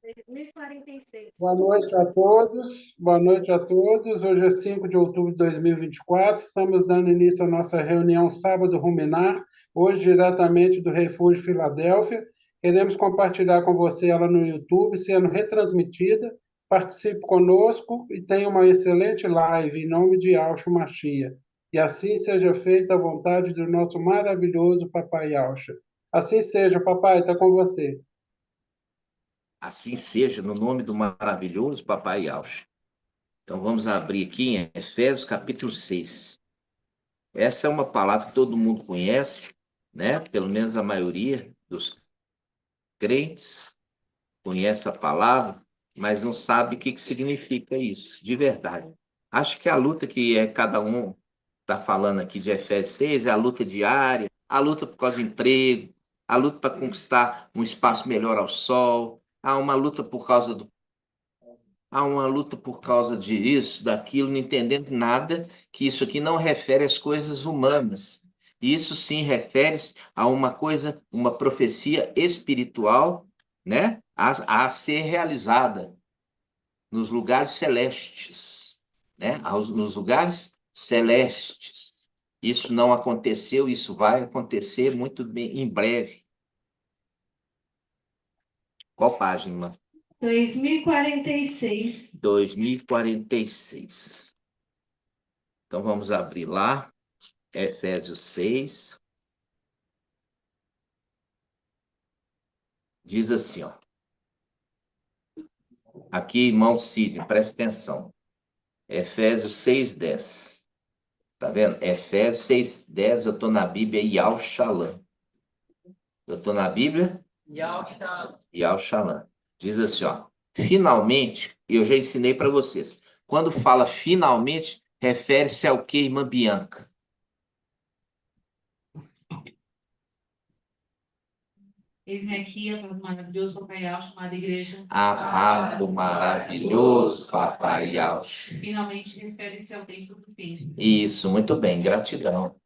2046. Boa noite a todos. Boa noite a todos. Hoje é 5 de outubro de 2024. Estamos dando início à nossa reunião Sábado Ruminar, hoje diretamente do Refúgio Filadélfia. Queremos compartilhar com você ela no YouTube, sendo retransmitida. Participe conosco e tenha uma excelente live em nome de Yahshua Mashiach. E assim seja feita a vontade do nosso maravilhoso Papai Yahshua. Assim seja, papai, está com você. Assim seja, no nome do maravilhoso Papai Yahshua. Então vamos abrir aqui em Efésios capítulo 6. Essa é uma palavra que todo mundo conhece, né? Pelo menos a maioria dos crentes conhece a palavra, mas não sabe o que significa isso, de verdade. Acho que a luta que cada um está falando aqui de Efésios 6 é a luta diária, a luta por causa de emprego, a luta para conquistar um espaço melhor ao sol, há uma luta por causa do há uma luta por causa disso, daquilo, não entendendo nada, que isso aqui não refere às coisas humanas. Isso sim refere-se a uma coisa, uma profecia espiritual, né? A ser realizada nos lugares celestes, né? Nos lugares celestes. Isso não aconteceu, isso vai acontecer muito bem, em breve. Qual página? 2046. 2046. Então vamos abrir lá, Efésios 6. Diz assim, ó. Aqui, irmão Cídio, presta atenção. Efésios 6:10. Tá vendo? Efésios 6:10, eu estou na Bíblia Yal Shalom. Eu estou na Bíblia Yal Shalom. Diz assim, ó. Finalmente, eu já ensinei para vocês. Quando fala finalmente, refere-se ao que, irmã Bianca? Eis-me aqui, a paz do maravilhoso Papai Yahshua, chamada igreja. A paz do maravilhoso Papai Yahshua. Finalmente refere-se ao tempo do fim. Isso, muito bem, gratidão.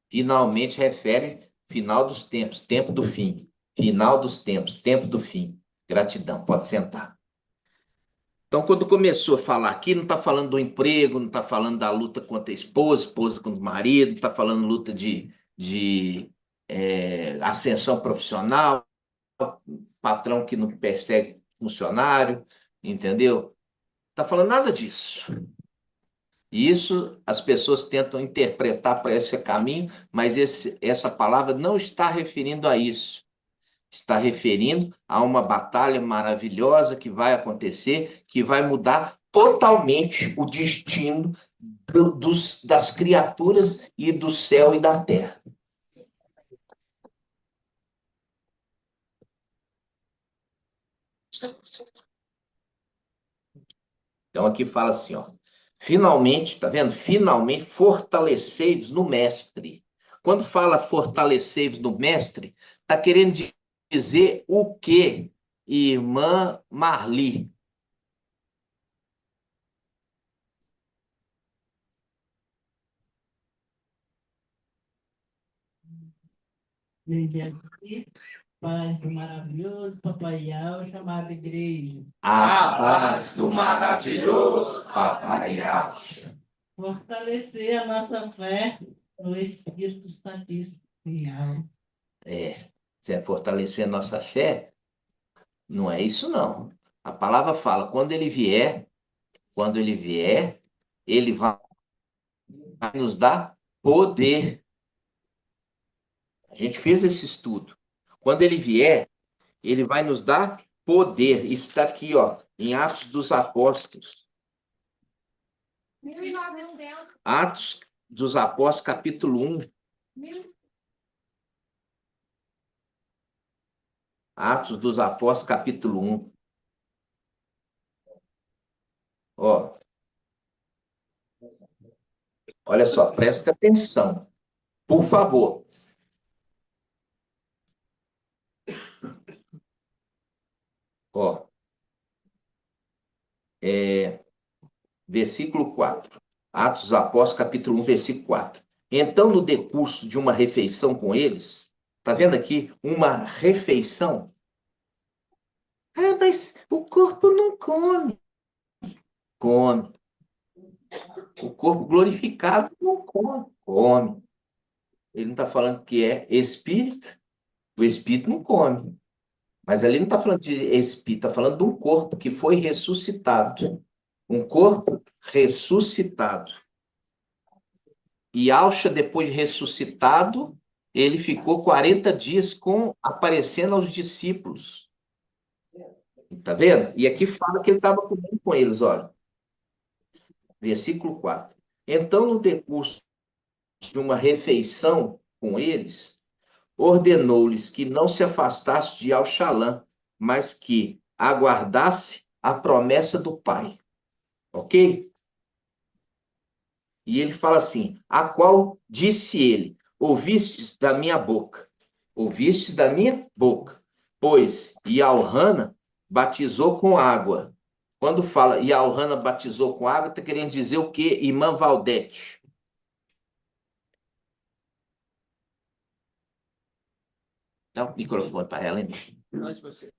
Finalmente refere final dos tempos, tempo do fim. Final dos tempos, tempo do fim. Gratidão, pode sentar. Então, quando começou a falar aqui, não está falando do emprego, não está falando da luta contra a esposa, esposa contra o marido, não está falando luta de ascensão profissional, patrão que não persegue funcionário, entendeu? Está falando nada disso. E isso as pessoas tentam interpretar para esse caminho, mas essa palavra não está referindo a isso. Está referindo a uma batalha maravilhosa que vai acontecer, que vai mudar totalmente o destino das criaturas e do céu e da terra. Então aqui fala assim, ó. Finalmente, tá vendo? Finalmente fortalecei-vos no mestre. Quando fala fortalecei-vos no mestre, tá querendo dizer o quê, irmã Marli? Veja aqui, paz do maravilhoso Papai Yahshua, chamada igreja. A paz do maravilhoso Papai Yahshua. Fortalecer a nossa fé no Espírito Santíssimo. Se é fortalecer a nossa fé, não é isso não. A palavra fala, quando ele vier, ele vai nos dar poder. A gente fez esse estudo. Quando ele vier, ele vai nos dar poder. Isso está aqui, ó, em Atos dos Apóstolos. 1900. Atos dos Apóstolos, capítulo 1. Atos dos Apóstolos, capítulo 1. Ó. Olha só, presta atenção. Por favor. Ó. Versículo 4. Atos dos Apóstolos, capítulo 1, versículo 4. Então, no decurso de uma refeição com eles, Tá vendo aqui? Uma refeição. Ah, mas o corpo não come. Come. O corpo glorificado não come. Come. Ele não está falando que é espírito. O espírito não come. Mas ali não está falando de espírito, está falando de um corpo que foi ressuscitado. Um corpo ressuscitado. E Alcha, depois de ressuscitado, ele ficou 40 dias aparecendo aos discípulos. Tá vendo? E aqui fala que ele estava comendo com eles, olha. Versículo 4. Então, no decurso de uma refeição com eles, ordenou-lhes que não se afastasse de Alxalã, mas que aguardasse a promessa do Pai. Ok? E ele fala assim: a qual disse ele: ouvistes da minha boca, ouvistes da minha boca, pois Ialhana batizou com água. Quando fala Ialhana batizou com água, está querendo dizer o quê? Irmã Valdete. Dá o microfone para ela, hein? Onde você?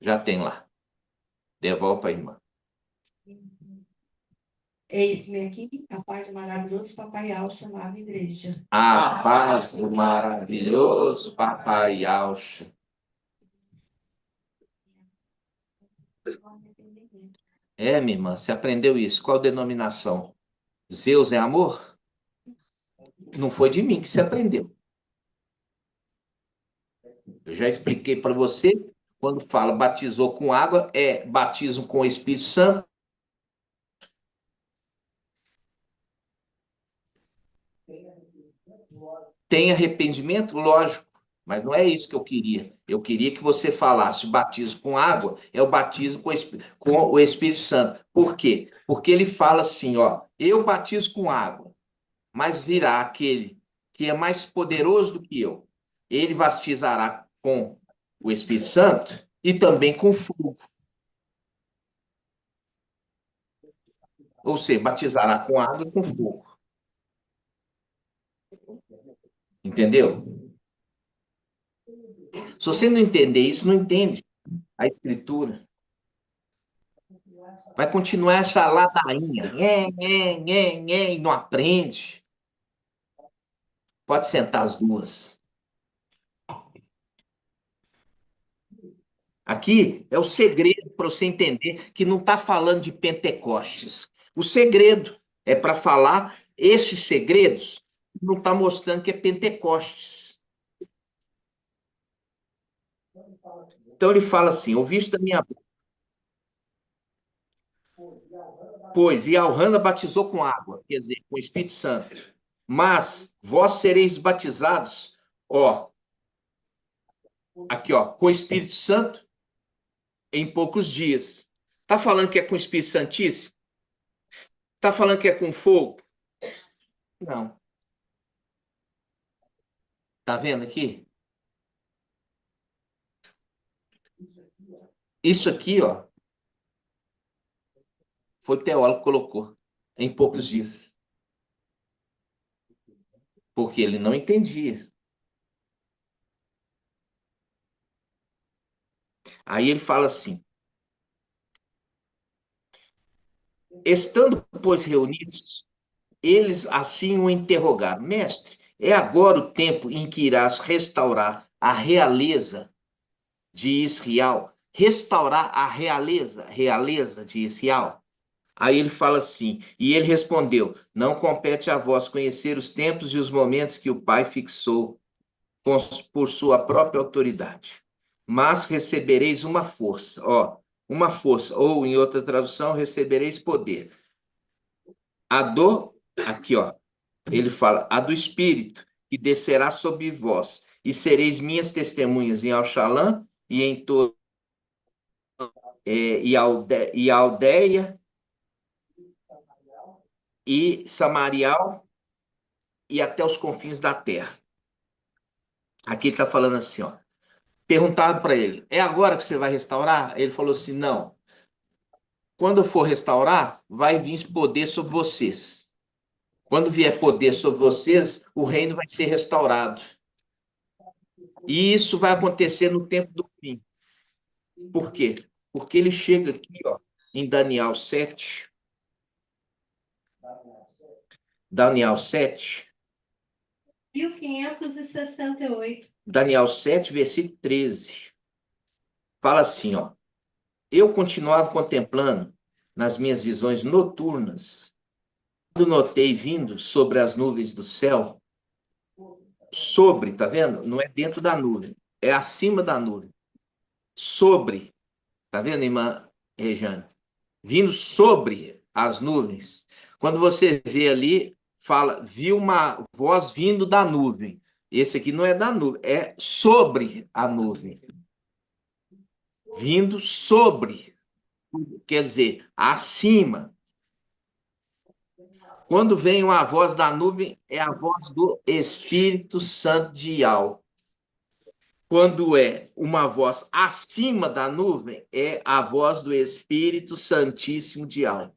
Já tem lá. Devolve para a irmã. Eis-me aqui, a paz do maravilhoso Papai Alcha, amada igreja. A paz do maravilhoso Papai Alcha. É, minha irmã, você aprendeu isso. Qual denominação? Zeus é amor? Não foi de mim que você aprendeu. Eu já expliquei para você, quando fala batizou com água, é batismo com o Espírito Santo. Tem arrependimento? Lógico, mas não é isso que eu queria. Eu queria que você falasse batismo com água, é o batismo com o Espírito Santo. Por quê? Porque ele fala assim, ó, eu batizo com água, mas virá aquele que é mais poderoso do que eu. Ele batizará com o Espírito Santo e também com fogo. Ou seja, batizará com água e com fogo. Entendeu? Se você não entender isso, não entende a Escritura. Vai continuar essa ladainha. E não aprende. Pode sentar as duas. Aqui é o segredo para você entender que não está falando de Pentecostes. O segredo é para falar esses segredos, não está mostrando que é Pentecostes. Então ele fala assim: ouviste da minha boca. Pois Ialhana batizou com água, quer dizer, com o Espírito Santo. Mas vós sereis batizados, ó, aqui, ó, com o Espírito Santo em poucos dias. Tá falando que é com o Espírito Santíssimo? Tá falando que é com fogo? Não. Tá vendo aqui? Isso aqui, ó, foi o teólogo que colocou em poucos dias. Porque ele não entendia. Aí ele fala assim: estando, pois, reunidos, eles assim o interrogaram: mestre, é agora o tempo em que irás restaurar a realeza de Israel? Restaurar a realeza de Israel? Aí ele fala assim, e ele respondeu: não compete a vós conhecer os tempos e os momentos que o Pai fixou por sua própria autoridade, mas recebereis uma força, ó, uma força, ou em outra tradução, recebereis poder. A do, aqui, ó, ele fala, a do Espírito, que descerá sobre vós, e sereis minhas testemunhas em Alxalã e em toda e Aldeia e Samarial e até os confins da terra. Aqui ele está falando assim, ó. Perguntaram para ele, é agora que você vai restaurar? Ele falou assim, não. Quando eu for restaurar, vai vir poder sobre vocês. Quando vier poder sobre vocês, o reino vai ser restaurado. E isso vai acontecer no tempo do fim. Por quê? Porque ele chega aqui, ó, em Daniel 7. Daniel 7. 1568. Daniel 7, versículo 13. Fala assim, ó. Eu continuava contemplando nas minhas visões noturnas, quando notei vindo sobre as nuvens do céu, sobre, tá vendo? Não é dentro da nuvem, é acima da nuvem. Sobre, tá vendo, irmã Rejane? Vindo sobre as nuvens. Quando você vê ali, fala, viu uma voz vindo da nuvem. Esse aqui não é da nuvem, é sobre a nuvem. Vindo sobre, quer dizer, acima. Quando vem uma voz da nuvem, é a voz do Espírito Santo de Yahweh. Quando é uma voz acima da nuvem, é a voz do Espírito Santíssimo de Yahweh.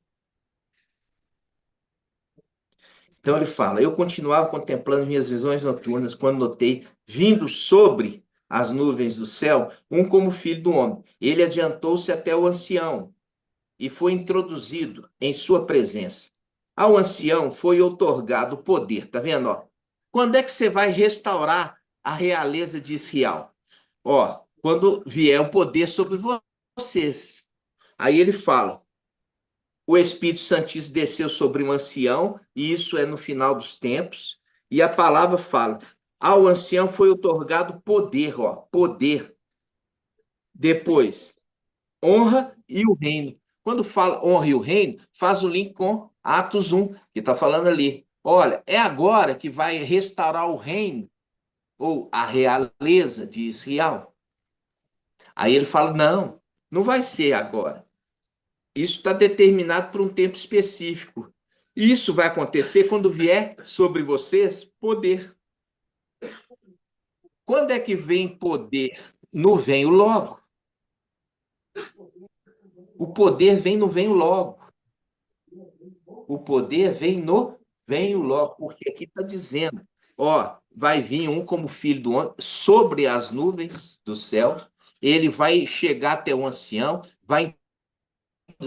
Então ele fala, eu continuava contemplando minhas visões noturnas quando notei, vindo sobre as nuvens do céu, um como filho do homem. Ele adiantou-se até o ancião e foi introduzido em sua presença. Ao ancião foi outorgado poder, tá vendo? Ó? Quando é que você vai restaurar a realeza de Israel? Ó, quando vier o poder sobre vocês. Aí ele fala, o Espírito Santíssimo desceu sobre um ancião, e isso é no final dos tempos, e a palavra fala, ao ancião foi outorgado poder, ó, poder. Depois, honra e o reino. Quando fala honra e o reino, faz o link com Atos 1, que está falando ali. Olha, é agora que vai restaurar o reino, ou a realeza de Israel. Aí ele fala, não, não vai ser agora. Isso está determinado por um tempo específico. Isso vai acontecer quando vier sobre vocês poder. Quando é que vem poder? Não vem logo. O poder vem, não vem logo. O poder vem no venho logo, porque aqui está dizendo, ó, vai vir um como filho do homem sobre as nuvens do céu, ele vai chegar até o ancião, vai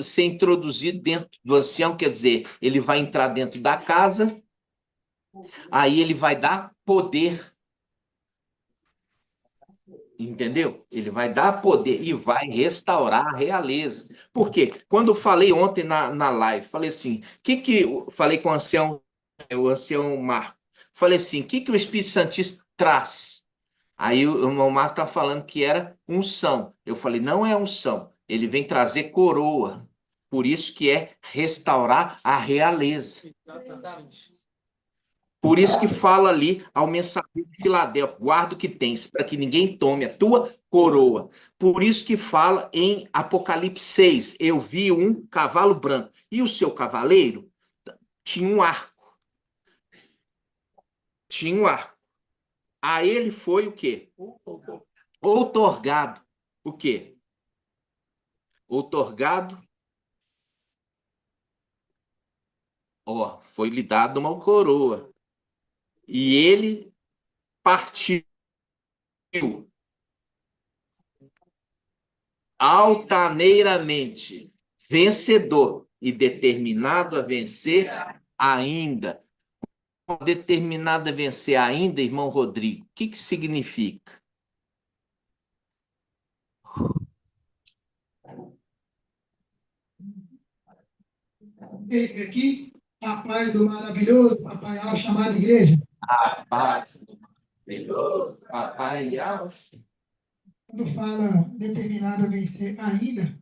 ser introduzido dentro do ancião, quer dizer, ele vai entrar dentro da casa, aí ele vai dar poder, entendeu? Ele vai dar poder e vai restaurar a realeza. Por quê? Quando eu falei ontem na live, falei assim, falei com o ancião Marco, falei assim, o que o Espírito Santíssimo traz? Aí o irmão Marco está falando que era unção. Eu falei, não é unção, ele vem trazer coroa. Por isso que é restaurar a realeza. Por isso que fala ali ao mensageiro de Filadélfia, guarda o que tens, para que ninguém tome a tua coroa. Por isso que fala em Apocalipse 6, eu vi um cavalo branco, e o seu cavaleiro tinha um arco. Tinha um arco. A ele foi o quê? Outorgado. O quê? Outorgado. Ó, foi lhe dado uma coroa. E ele partiu altaneiramente vencedor e determinado a vencer ainda. Determinado a vencer ainda, irmão Rodrigo, o que significa? Eis aqui a paz do maravilhoso Papai Al chamado igreja. A paz do maravilhoso Papai Al. Quando fala determinado a vencer ainda,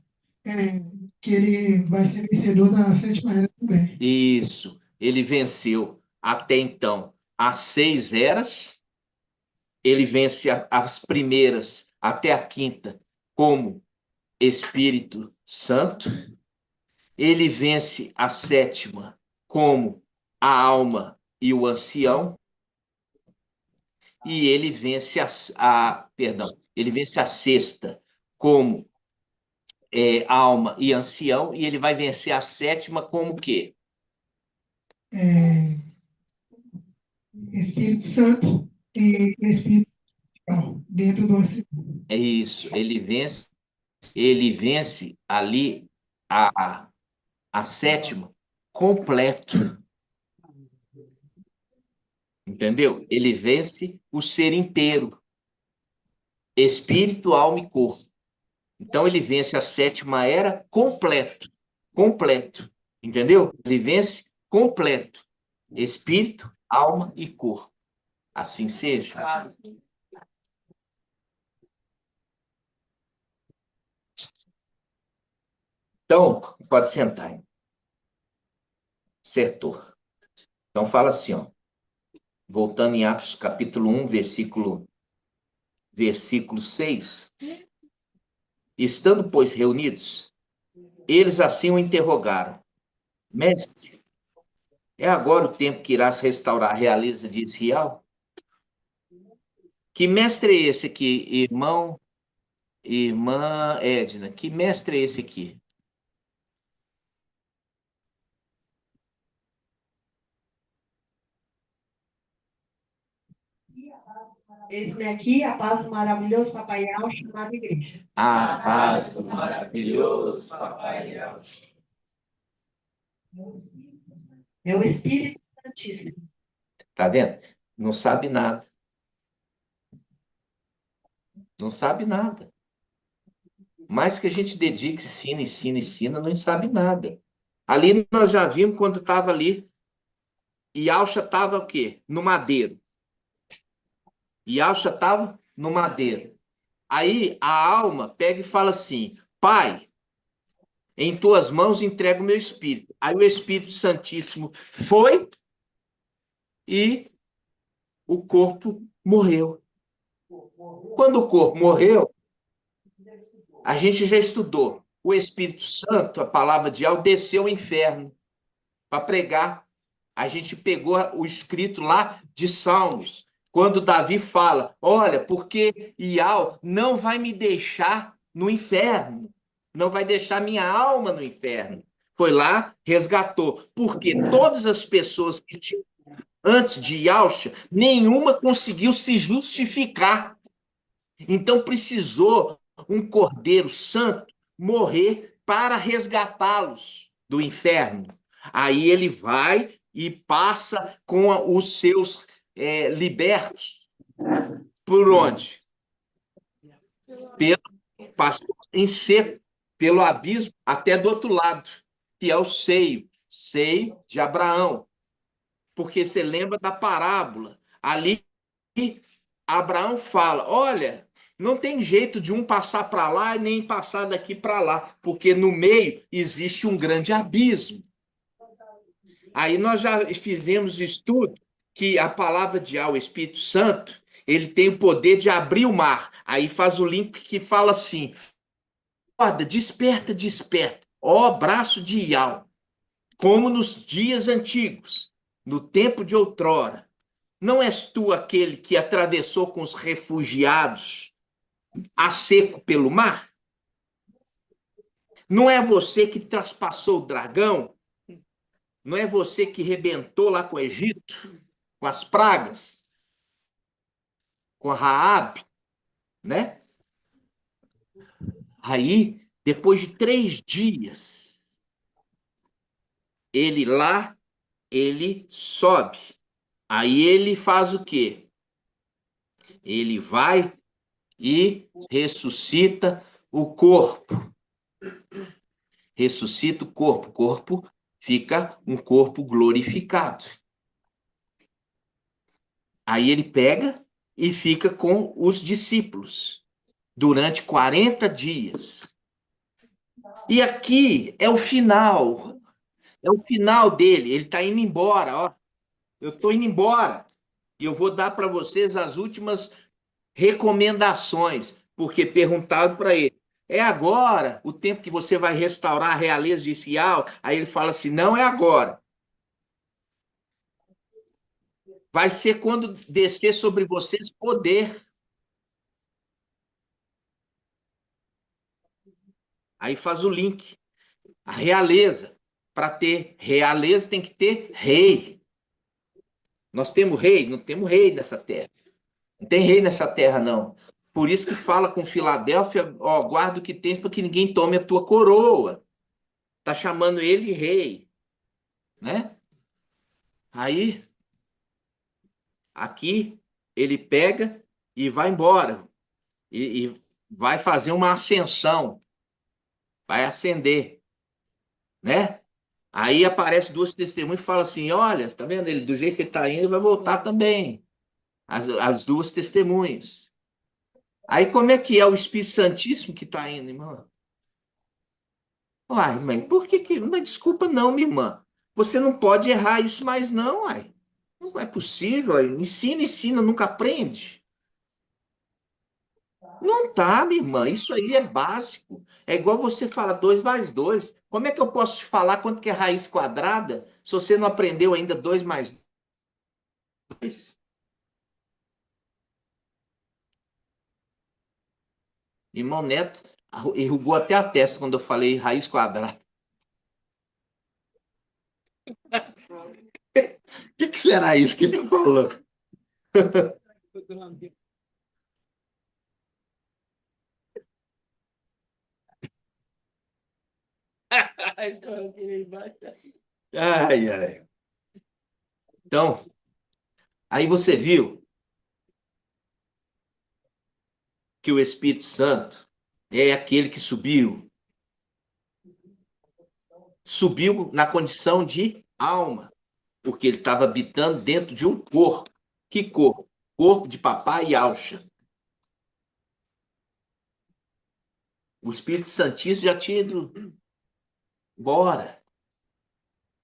que ele vai ser vencedor da sétima era também. Isso, ele venceu até então as 6 eras, ele vence as primeiras até a quinta como Espírito Santo, ele vence a sétima como a alma e o ancião, e ele vence ele vence a sexta como alma e ancião, e ele vai vencer a sétima como o quê? Espírito Santo e Espírito Santo dentro do oceano. É isso, ele vence ali a sétima completo, entendeu? Ele vence o ser inteiro, espírito, alma e corpo. Então ele vence a sétima era completo, completo, entendeu? Ele vence completo, espírito, alma e corpo. Assim seja. Então, pode sentar. Acertou. Então fala assim, ó. Voltando em Atos capítulo 1, versículo 6. Estando, pois, reunidos, eles assim o interrogaram: Mestre, é agora o tempo que irás restaurar a realeza de Israel? Que mestre é esse aqui, irmão, irmã Edna? Que mestre é esse aqui? Eis-me aqui, a paz do maravilhoso Papai Yau, chamada igreja. A paz do maravilhoso Papai Yauch. É o Espírito Santíssimo. Tá vendo? Não sabe nada. Não sabe nada. Mais que a gente dedique, ensina, não sabe nada. Ali nós já vimos quando estava ali, e Alcha estava o quê? No madeiro. E Alcha estava no madeiro. Aí a alma pega e fala assim: Pai, em tuas mãos entrego o meu espírito. Aí o Espírito Santíssimo foi e o corpo morreu. Quando o corpo morreu, a gente já estudou. O Espírito Santo, a palavra de Al, desceu ao inferno para pregar. A gente pegou o escrito lá de Salmos, quando Davi fala: Olha, porque Ial não vai me deixar no inferno, não vai deixar minha alma no inferno. Foi lá, resgatou. Porque todas as pessoas que tinham antes de Yalcha, nenhuma conseguiu se justificar. Então precisou um Cordeiro Santo morrer para resgatá-los do inferno. Aí ele vai e passa com os seus libertos. Por onde? Passou em seco, pelo abismo, até do outro lado, que é o seio de Abraão. Porque você lembra da parábola. Ali, Abraão fala: Olha, não tem jeito de um passar para lá e nem passar daqui para lá, porque no meio existe um grande abismo. Aí nós já fizemos o estudo que a palavra de Al, o Espírito Santo, ele tem o poder de abrir o mar. Aí faz o link que fala assim: Acorda, desperta, desperta, ó braço de Ial, como nos dias antigos, no tempo de outrora. Não és tu aquele que atravessou com os refugiados a seco pelo mar? Não é você que traspassou o dragão? Não é você que rebentou lá com o Egito, com as pragas, com a Raabe, né? Aí, depois de 3 dias, ele sobe. Aí ele faz o quê? Ele vai e ressuscita o corpo. Ressuscita o corpo. O corpo fica um corpo glorificado. Aí ele pega e fica com os discípulos durante 40 dias. E aqui é o final. É o final dele. Ele está indo embora, ó. Eu estou indo embora. E eu vou dar para vocês as últimas recomendações, porque perguntado para ele: é agora o tempo que você vai restaurar a realeza de Sial? Aí ele fala assim: não é agora. Vai ser quando descer sobre vocês poder. Aí faz o link. A realeza. Para ter realeza tem que ter rei. Nós temos rei? Não temos rei nessa terra. Não tem rei nessa terra, não. Por isso que fala com Filadélfia, ó, guarda o que tens para que ninguém tome a tua coroa. Tá chamando ele de rei, né? Aí, aqui, ele pega e vai embora. E vai fazer uma ascensão. Vai ascender, né? Aí aparece duas testemunhas e fala assim: olha, tá vendo? Ele, do jeito que ele está indo, ele vai voltar também. As duas testemunhas. Aí como é que é o Espírito Santíssimo que está indo, irmão? Uai, mãe, por que que... Mas desculpa não, minha irmã. Você não pode errar isso mais não, uai. Não é possível, uai. Ensina, ensina, nunca aprende. Não tá, minha irmã. Isso aí é básico. É igual você fala 2 mais 2. Como é que eu posso te falar quanto que é raiz quadrada se você não aprendeu ainda 2 mais 2? Irmão Neto enrugou até a testa quando eu falei raiz quadrada. O que será isso que ele falou? Ai, ai. Então, aí você viu que o Espírito Santo é aquele que subiu. Subiu na condição de alma, porque ele estava habitando dentro de um corpo. Que corpo? Corpo de papai e Alcha. O Espírito Santíssimo já tinha ido embora.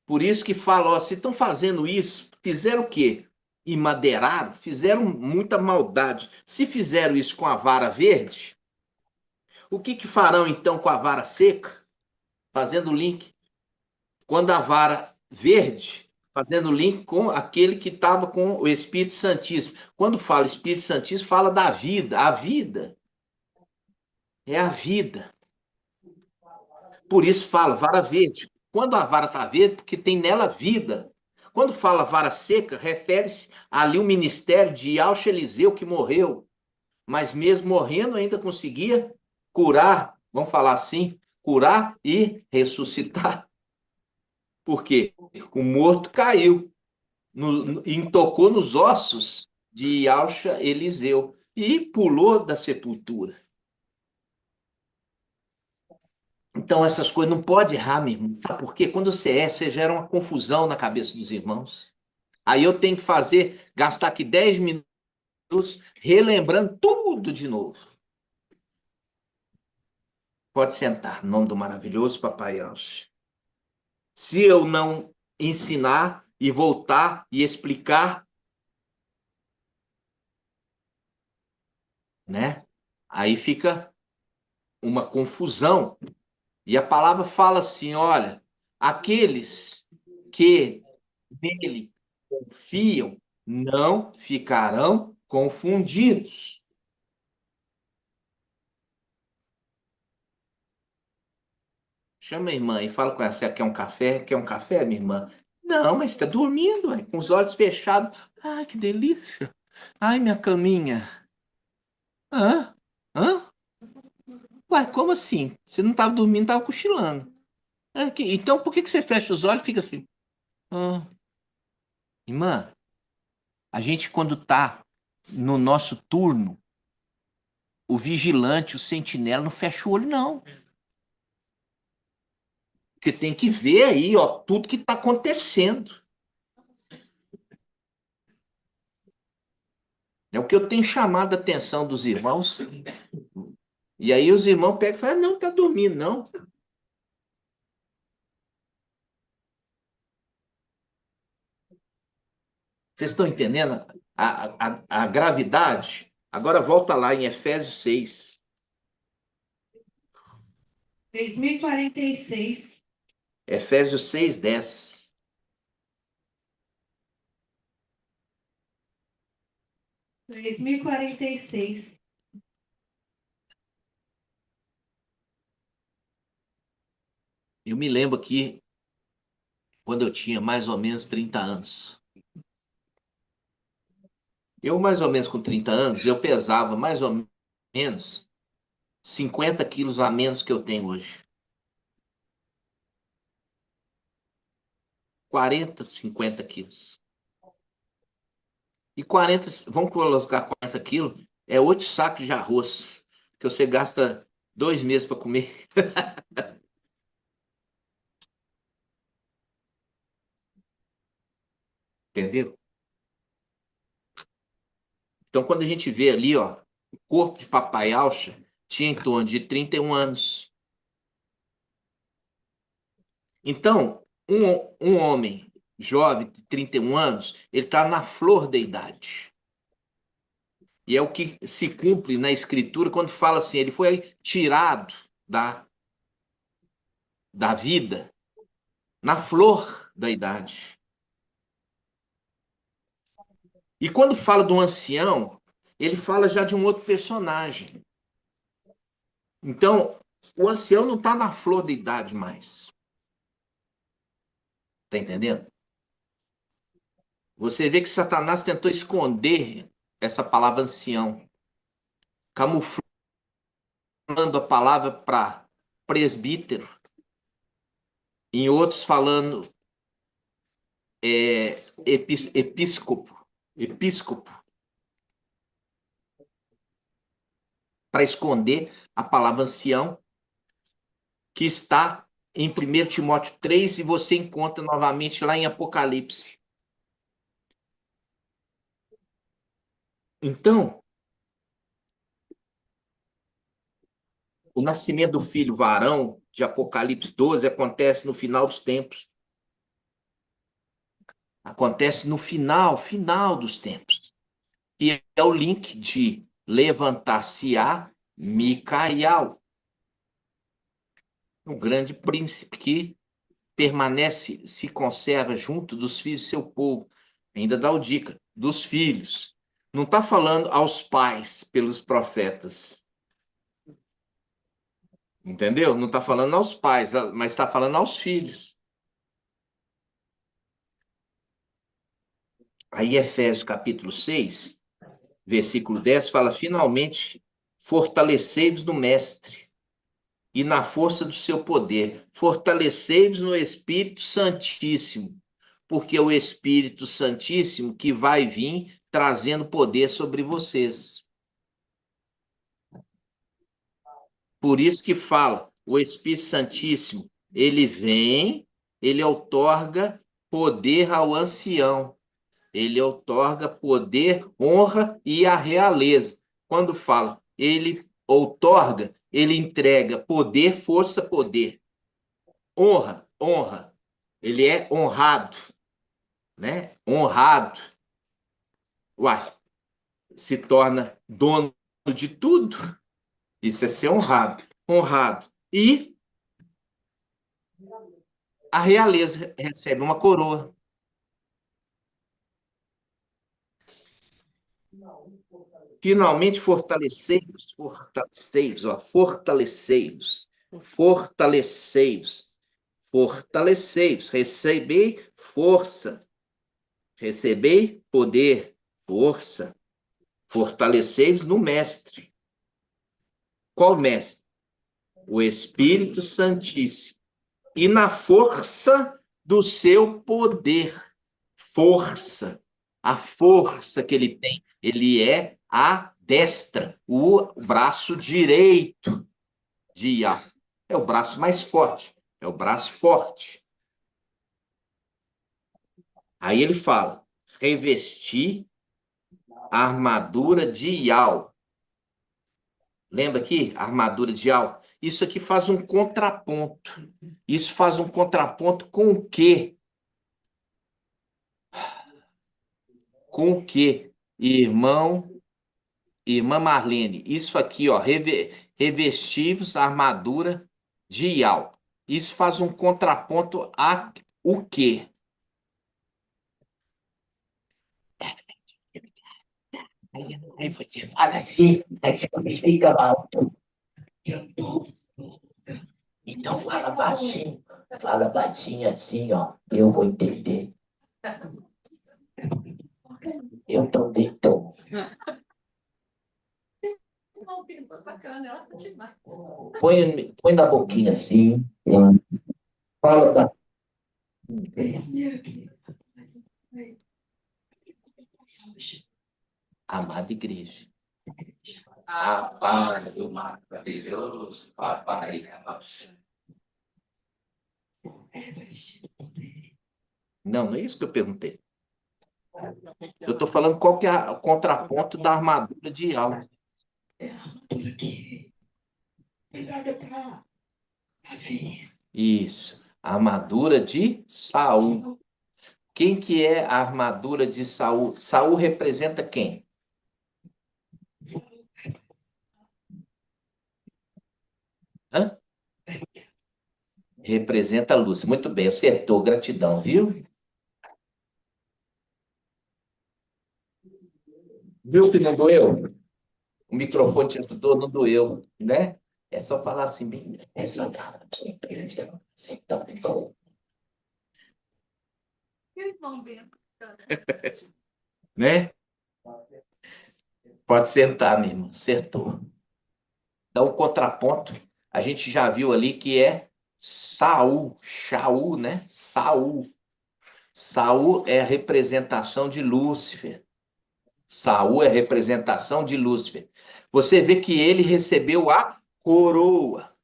Por isso que fala, ó, se estão fazendo isso, fizeram o quê? Emadeiraram, fizeram muita maldade. Se fizeram isso com a vara verde, o que que farão então com a vara seca? Fazendo link. Quando a vara verde, fazendo link com aquele que estava com o Espírito Santíssimo. Quando fala Espírito Santíssimo, fala da vida. A vida é a vida. Por isso fala vara verde. Quando a vara está verde, porque tem nela vida. Quando fala vara seca, refere-se ali o ministério de Alcha Eliseu que morreu, mas mesmo morrendo ainda conseguia curar, vamos falar assim, curar e ressuscitar. Por quê? O morto caiu e tocou nos ossos de Alcha Eliseu e pulou da sepultura. Então, essas coisas não pode errar, meu irmão. Sabe por quê? Quando você gera uma confusão na cabeça dos irmãos. Aí eu tenho que gastar aqui 10 minutos relembrando tudo de novo. Pode sentar, em nome do maravilhoso Papai Alce. Se eu não ensinar e voltar e explicar, né? Aí fica uma confusão. E a palavra fala assim: olha, aqueles que nele confiam não ficarão confundidos. Chama a irmã e fala com ela: você quer um café? Quer um café, minha irmã? Não, mas está dormindo, ué, com os olhos fechados. Ai, que delícia. Ai, minha caminha. Hã? Hã? Uai, como assim? Você não estava dormindo, estava cochilando. Então, por que que você fecha os olhos e fica assim? Ah. Irmã, a gente quando está no nosso turno, o vigilante, o sentinela, não fecha o olho, não. Porque tem que ver aí, ó, tudo que está acontecendo. É o que eu tenho chamado a atenção dos irmãos. E aí os irmãos pegam e falam: não, está dormindo, não. Vocês estão entendendo a gravidade? Agora volta lá em Efésios 6. 3046. Efésios 6, 10. 3046. Eu me lembro que quando eu tinha mais ou menos 30 anos, Eu, mais ou menos com 30 anos, eu pesava mais ou menos 50 quilos a menos que eu tenho hoje. 40, 50 quilos. E 40, vamos colocar 40 quilos, é 8 sacos de arroz, que você gasta 2 meses para comer. Entendeu? Então, quando a gente vê ali, ó, o corpo de Papai Alcha tinha em torno de 31 anos. Então, um homem jovem de 31 anos, ele está na flor da idade. E é o que se cumpre na Escritura quando fala assim, ele foi tirado da vida na flor da idade. E quando fala do ancião, ele fala já de um outro personagem. Então, o ancião não está na flor da idade mais. Está entendendo? Você vê que Satanás tentou esconder essa palavra ancião, camuflando a palavra para presbítero, em outros falando episcopo, para esconder a palavra ancião, que está em 1 Timóteo 3 e você encontra novamente lá em Apocalipse. Então, o nascimento do filho varão de Apocalipse 12 acontece no final dos tempos. Acontece no final dos tempos. E é o link de levantar-se-á Micael, o grande príncipe que permanece, se conserva junto dos filhos do seu povo. Ainda dá o dica, dos filhos. Não está falando aos pais pelos profetas. Entendeu? Não está falando aos pais, mas está falando aos filhos. Aí Efésios capítulo 6, versículo 10, fala, finalmente, fortalecei-vos no Mestre e na força do seu poder. Fortalecei-vos no Espírito Santíssimo, porque é o Espírito Santíssimo que vai vir trazendo poder sobre vocês. Por isso que fala, o Espírito Santíssimo, ele vem, ele outorga poder ao ancião. Ele outorga poder, honra e a realeza. Quando fala, ele outorga, ele entrega poder, força, poder. Honra, honra. Ele é honrado, né? Honrado. Uai, se torna dono de tudo. Isso é ser honrado. Honrado. E a realeza recebe uma coroa. Finalmente fortalecei-vos, fortalecei-vos, recebei força, recebei poder, força, fortalecei-vos no Mestre. Qual Mestre? O Espírito Santíssimo. E na força do seu poder, força, a força que ele tem, ele é a destra, o braço direito de Yah. É o braço mais forte, é o braço forte. Aí ele fala, revestir a armadura de Yah. Lembra aqui? A armadura de Yah. Isso aqui faz um contraponto. Isso faz um contraponto com o quê? Com o quê? Irmã Marlene, isso aqui, ó, revestivos a armadura de Yah. Isso faz um contraponto a o quê? Aí você fala assim, aí fica alto. Então fala baixinho assim, ó, eu vou entender. Eu também tô. Põe na boquinha assim. Fala da amada igreja. A paz do maravilhoso Papai Nosso. Não, não é isso que eu perguntei. Eu estou falando qual que é o contraponto da armadura de alma. Isso, a armadura de Saul. Quem que é a armadura de Saul? Saul representa quem? Hã? Representa a luz. Muito bem, acertou. Gratidão, viu? Viu que não doeu? O microfone te ajudou, não doeu, né? É só falar assim, bem. Né? Pode sentar, minha irmã. Acertou. Então, o contraponto, a gente já viu ali que é Saul, Shaul, né? Saul. Saul é a representação de Lúcifer. Saul é a representação de Lúcifer. Você vê que ele recebeu a coroa,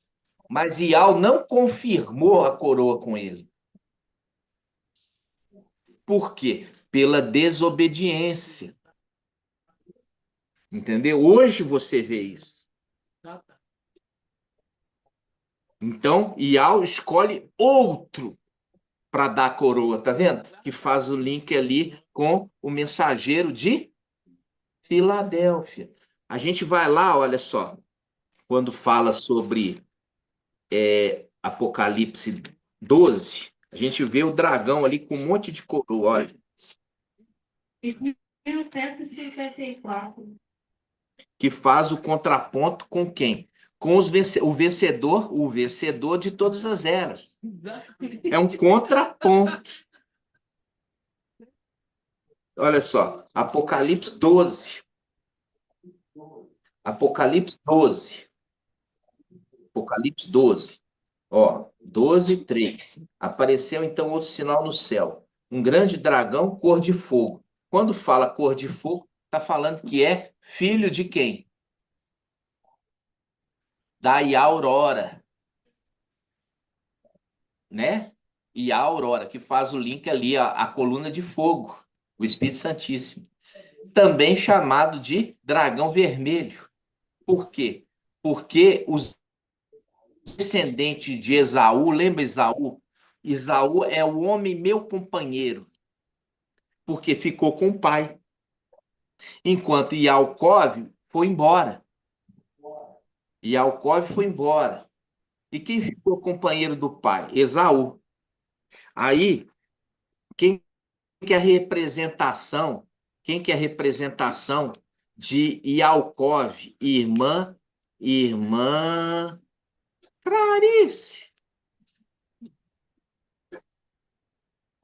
mas Ial não confirmou a coroa com ele. Por quê? Pela desobediência. Entendeu? Hoje você vê isso. Então, Ial escolhe outro para dar a coroa, tá vendo? Que faz o link ali com o mensageiro de Filadélfia. A gente vai lá, olha só, quando fala sobre Apocalipse 12, a gente vê o dragão ali com um monte de coroa, olha, E o 154. que faz o contraponto com quem? Com o vencedor de todas as eras. É um contraponto. Olha só, Apocalipse 12. Apocalipse 12. Apocalipse 12. Ó, 12, 3. Apareceu então outro sinal no céu. Um grande dragão cor de fogo. Quando fala cor de fogo, está falando que é filho de quem? Da Aurora, né? E a Aurora, que faz o link ali, a coluna de fogo, o Espírito Santíssimo. Também chamado de dragão vermelho. Por quê? Porque os descendentes de Esaú, lembra Esaú? Esaú é o homem meu companheiro, porque ficou com o pai. Enquanto Ialcov foi embora. Ialcov foi embora. E quem ficou companheiro do pai? Esaú. Aí, quem que é a representação? Quem que é a representação de Ialcov? Irmã Clarice.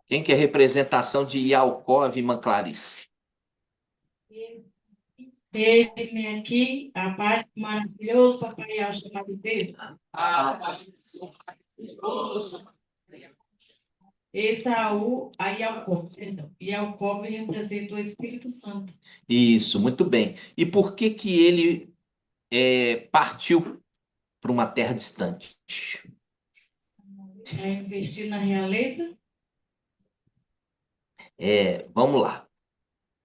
Quem que é a representação de Ialcov, irmã Clarice? Eis-me aqui, a paz do maravilhoso Papai Yau chamado Deus. Esaú a Yacob, perdão. Yacob representa o Espírito Santo. Isso, muito bem. E por que que ele partiu para uma terra distante? É investir na realeza. Vamos lá.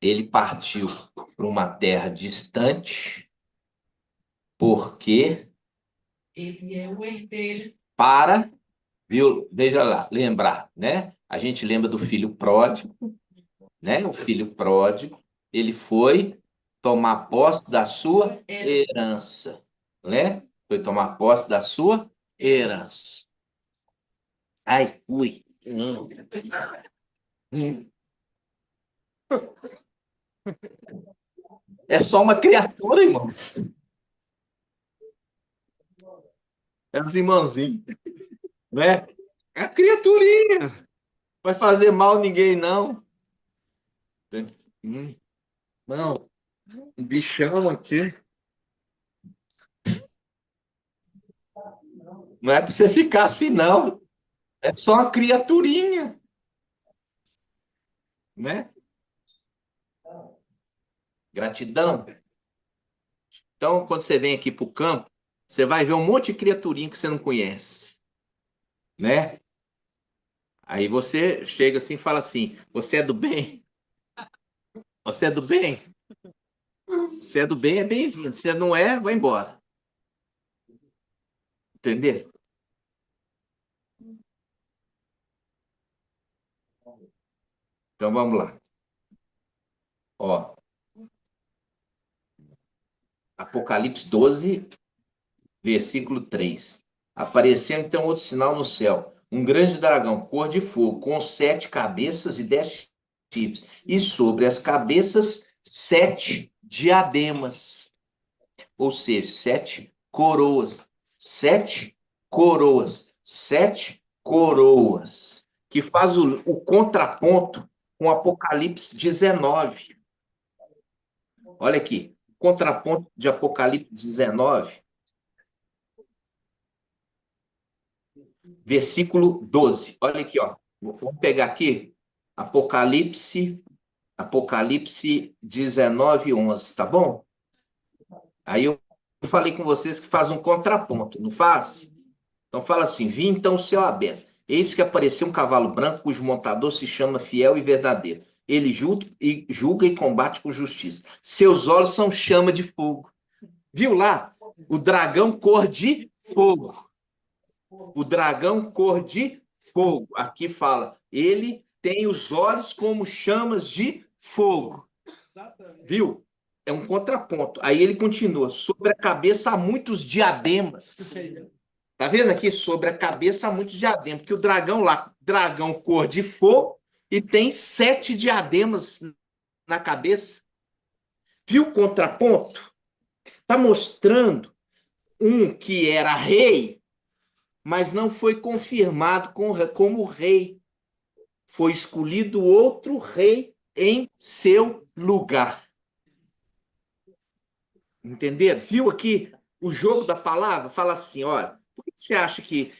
Ele partiu para uma terra distante, porque Ele é o herdeiro. para, viu? Veja lá, lembrar, né? A gente lembra do filho pródigo, né? O filho pródigo, ele foi tomar posse da sua herança, né? Foi tomar posse da sua herança. Ai, ui. Hum. É só uma criatura, irmãos. É os irmãozinhos, né? É a criaturinha. Vai fazer mal a ninguém, não. Não. Um bichão aqui. Não é para você ficar assim, não. É só uma criaturinha, né? Gratidão. Então, quando você vem aqui para o campo, você vai ver um monte de criaturinha que você não conhece, né? Aí você chega assim e fala assim: você é do bem? Você é do bem? Se é do bem, é bem-vindo. Se não é, vai embora. Entendeu? Então vamos lá. Ó, Apocalipse 12, versículo 3. Apareceu então outro sinal no céu, um grande dragão, cor de fogo, com 7 cabeças e 10 chifres, e sobre as cabeças 7 diademas, ou seja, 7 coroas, 7 coroas, 7 coroas, que faz o contraponto com Apocalipse 19. Olha aqui, contraponto de Apocalipse 19, versículo 12. Olha aqui, ó. Vamos pegar aqui Apocalipse 19, 11, tá bom? Aí eu falei com vocês que faz um contraponto, não faz? Então fala assim: vi então o céu aberto. Eis que apareceu um cavalo branco, cujo montador se chama Fiel e Verdadeiro. Ele julga e combate com justiça. Seus olhos são chama de fogo. Viu lá? O dragão cor de fogo. O dragão cor de fogo. Aqui fala, ele tem os olhos como chamas de fogo. Viu? É um contraponto. Aí ele continua, sobre a cabeça há muitos diademas. Tá vendo aqui? Sobre a cabeça há muitos diademas. Porque o dragão lá, dragão cor de fogo, e tem 7 diademas na cabeça. Viu o contraponto? Tá mostrando um que era rei, mas não foi confirmado como rei. Foi escolhido outro rei em seu lugar. Entenderam? Viu aqui o jogo da palavra? Fala assim, olha, por que você acha que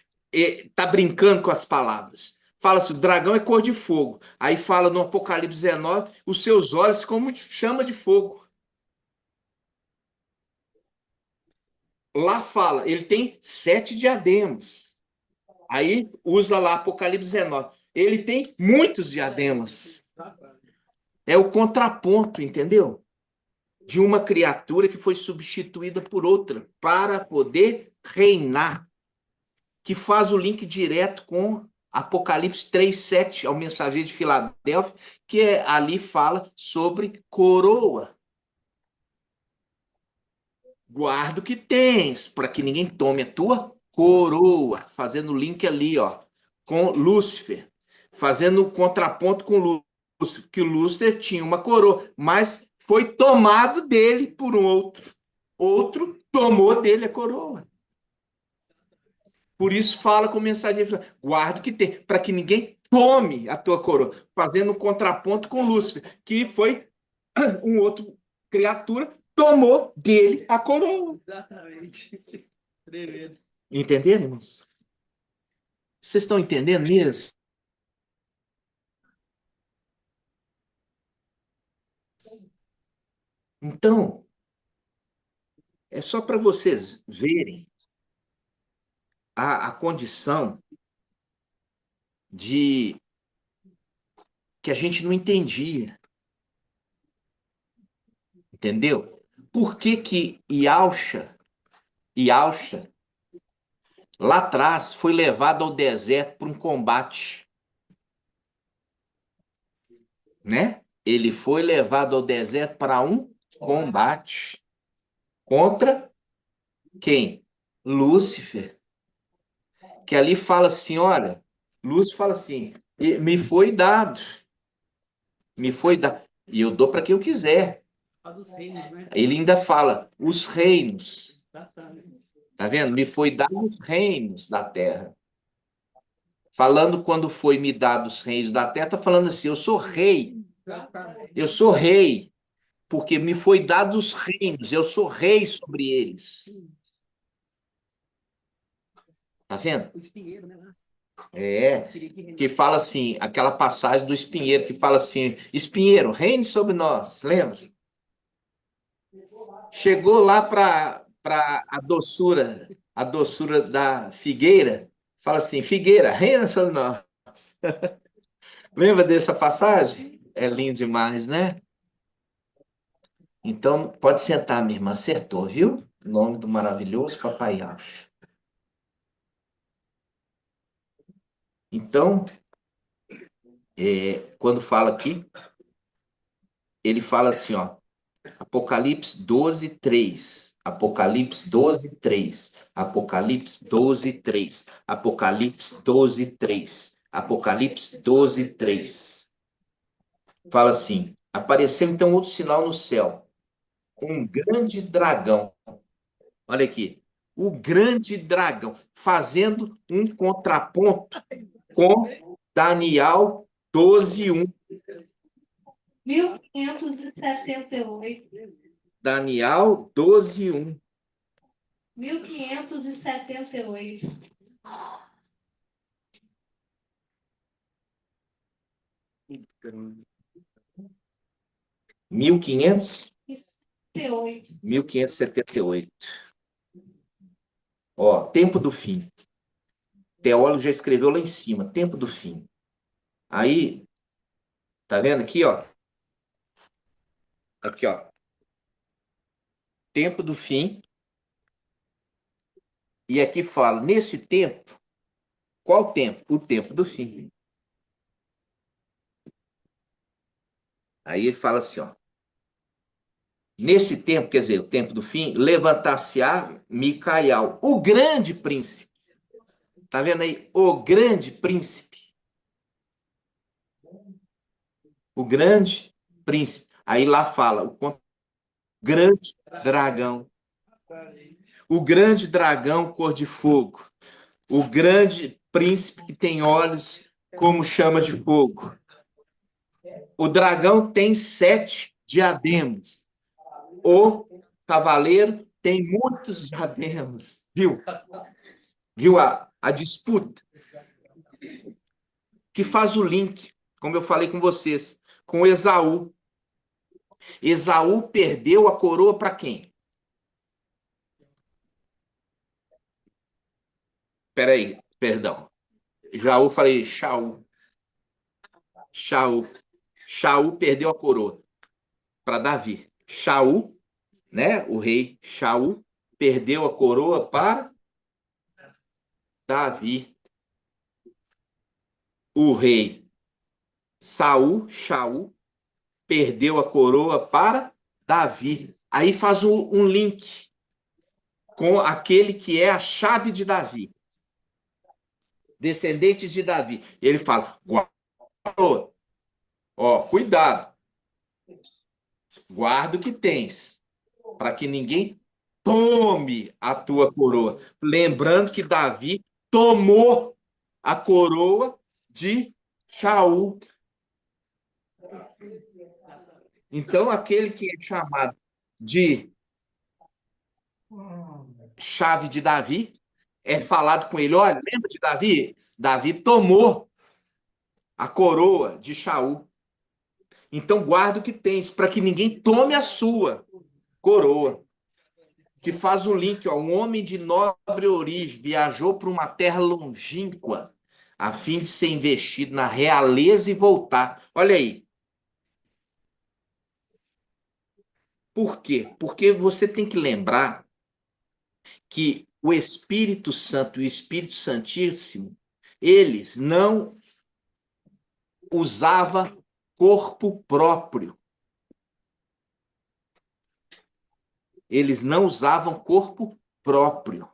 tá brincando com as palavras? Fala assim, o dragão é cor de fogo. Aí fala no Apocalipse 19, os seus olhos como chama de fogo. Lá fala, ele tem 7 diademas. Aí usa lá Apocalipse 19. Ele tem muitos diademas. É o contraponto, entendeu? De uma criatura que foi substituída por outra para poder reinar. Que faz o link direto com Apocalipse 3:7, ao mensageiro de Filadélfia, que ali fala sobre coroa. Guarda o que tens, para que ninguém tome a tua coroa. Fazendo o link ali, ó, com Lúcifer. Fazendo o contraponto com Lúcifer, que o Lúcifer tinha uma coroa, mas foi tomado dele por um outro. Outro tomou dele a coroa. Por isso fala com o mensageiro, guarda o que tem, para que ninguém tome a tua coroa. Fazendo um contraponto com Lúcifer, que foi um outro criatura, tomou dele a coroa. Exatamente. Tremendo. Entenderam, irmãos? Vocês estão entendendo mesmo? Então, é só para vocês verem a condição de que a gente não entendia. Entendeu? Por que que Yalcha, lá atrás, foi levado ao deserto para um combate, né? Ele foi levado ao deserto para um combate contra quem? Lúcifer. Que ali fala assim, olha, Lúcifer fala assim, me foi dado, e eu dou para quem eu quiser. Fala dos reinos, né? Ele ainda fala, os reinos, Exatamente. tá vendo? Me foi dado os reinos da terra. Falando quando foi me dado os reinos da terra, tá falando assim, eu sou rei, Exatamente. eu sou rei. porque me foi dado os reinos, eu sou rei sobre eles. Tá vendo? É, que fala assim, aquela passagem do espinheiro, que fala assim, espinheiro, reine sobre nós, lembra? Chegou lá para a doçura da figueira, fala assim, figueira, reina sobre nós. Lembra dessa passagem? É lindo demais, né? Então, pode sentar, minha irmã, acertou, viu? Em nome do maravilhoso Papai Alcho. Então, quando fala aqui, ele fala assim, ó, Apocalipse 12, 3. Apocalipse 12, 3. Apocalipse 12, 3. Apocalipse 12, 3. Apocalipse 12, 3. Fala assim: apareceu então outro sinal no céu, um grande dragão. Olha aqui, o grande dragão, fazendo um contraponto com Daniel 12, 1. 1578. Daniel 12, 1. 1578. 1500? 78. 1578. Ó, tempo do fim. O teólogo já escreveu lá em cima, tempo do fim. Aí, tá vendo aqui, ó? Aqui, ó. Tempo do fim. E aqui fala, nesse tempo, qual tempo? O tempo do fim. Aí ele fala assim, ó. Nesse tempo, quer dizer, o tempo do fim, levantar-se-á Micael, o grande príncipe. Tá vendo aí? O grande príncipe. O grande príncipe. Aí lá fala, o grande dragão. O grande dragão cor de fogo. O grande príncipe que tem olhos como chama de fogo. O dragão tem 7 diademas. O cavaleiro tem muitos diademas. Viu? Viu a disputa? Que faz o link, como eu falei com vocês, com Esaú. Esaú perdeu a coroa para quem? Peraí, perdão. Jaú, falei Shaul. Shaul. Shaul perdeu a coroa para Davi. Shaul, né? O rei Shaul perdeu a coroa para Davi. O rei Shaul perdeu a coroa para Davi. Aí faz um link com aquele que é a chave de Davi, descendente de Davi. Ele fala, ó, cuidado, guarda o que tens, para que ninguém tome a tua coroa. Lembrando que Davi tomou a coroa de Shaul. Então, aquele que é chamado de chave de Davi, é falado com ele, olha, lembra de Davi? Davi tomou a coroa de Shaul. Então guarda o que tens, para que ninguém tome a sua coroa. Que faz o link, ó, um homem de nobre origem viajou para uma terra longínqua, a fim de ser investido na realeza e voltar. Olha aí. Por quê? Porque você tem que lembrar que o Espírito Santo e o Espírito Santíssimo, eles não usavam corpo próprio. Eles não usavam corpo próprio.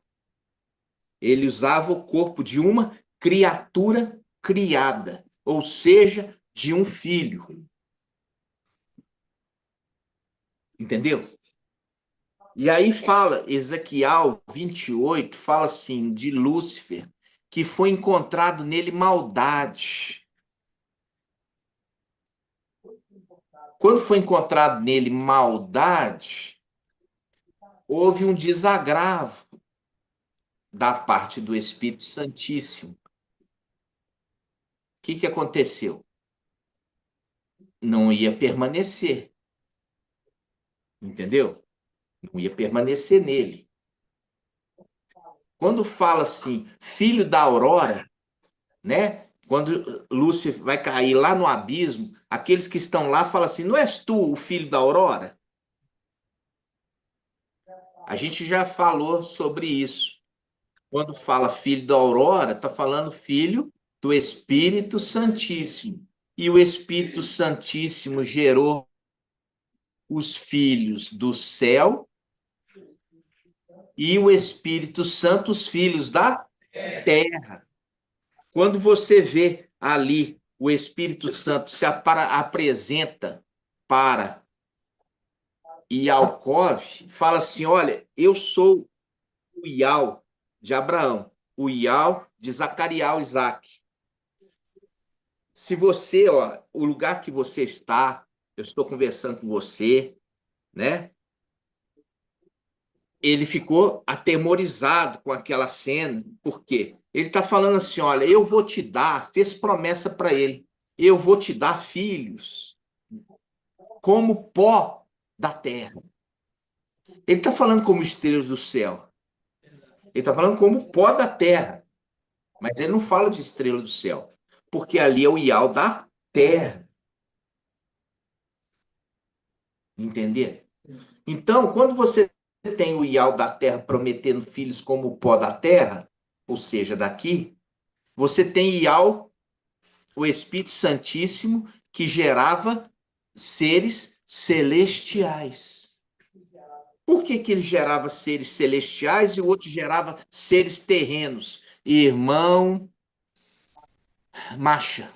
Ele usava o corpo de uma criatura criada, ou seja, de um filho. Entendeu? E aí fala, Ezequiel 28, fala assim, de Lúcifer, que foi encontrado nele maldade. Quando foi encontrado nele maldade, houve um desagravo da parte do Espírito Santíssimo. O que aconteceu? Não ia permanecer. Entendeu? Não ia permanecer nele. Quando fala assim, filho da aurora, né? Quando Lúcifer vai cair lá no abismo, aqueles que estão lá falam assim: não és tu o filho da aurora? A gente já falou sobre isso. Quando fala filho da aurora, está falando filho do Espírito Santíssimo. E o Espírito Santíssimo gerou os filhos do céu e o Espírito Santo, os filhos da terra. Quando você vê ali o Espírito Santo se apresenta para Ialcov, fala assim: olha, eu sou o Ial de Abraão, o Ial de Zacariel, Isaac. Se você, ó, o lugar que você está, eu estou conversando com você, né? Ele ficou atemorizado com aquela cena, por quê? Ele está falando assim: olha, eu vou te dar, fez promessa para ele, eu vou te dar filhos como pó da terra. Ele está falando como estrelas do céu. Ele está falando como pó da terra. Mas ele não fala de estrela do céu, porque ali é o Ial da terra. Entender? Então, quando você tem o Ial da terra prometendo filhos como o pó da terra, ou seja, daqui, você tem Ial, o Espírito Santíssimo, que gerava seres celestiais. Por que ele gerava seres celestiais e o outro gerava seres terrenos? Irmão Macha.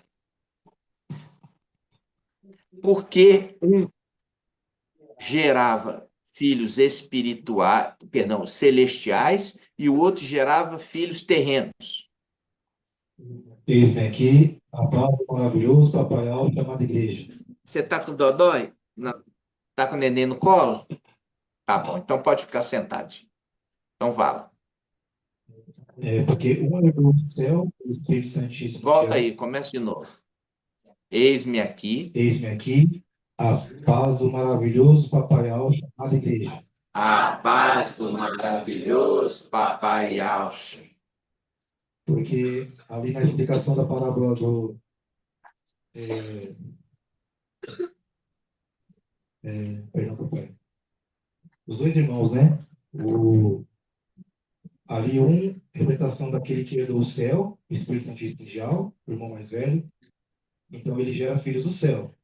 Porque um gerava filhos espirituais, perdão, celestiais, e o outro gerava filhos terrenos. Eis-me aqui, a paz do maravilhoso Papai Alto chamado igreja. Você está com dodói? Não. Está com o neném no colo? Tá bom, então pode ficar sentado. Então vá lá. Porque um é do céu, o Espírito Santíssimo. Volta aí, começa de novo. Eis-me aqui. Eis-me aqui, a paz do maravilhoso Papai Alto chamado igreja. A paz do maravilhoso Papai Alto. Porque ali na explicação da parábola do perdão, papai. Os dois irmãos, né? Ali interpretação daquele que herdou o céu, o Espírito Santíssimo de Al, o irmão mais velho. Então ele gera filhos do céu,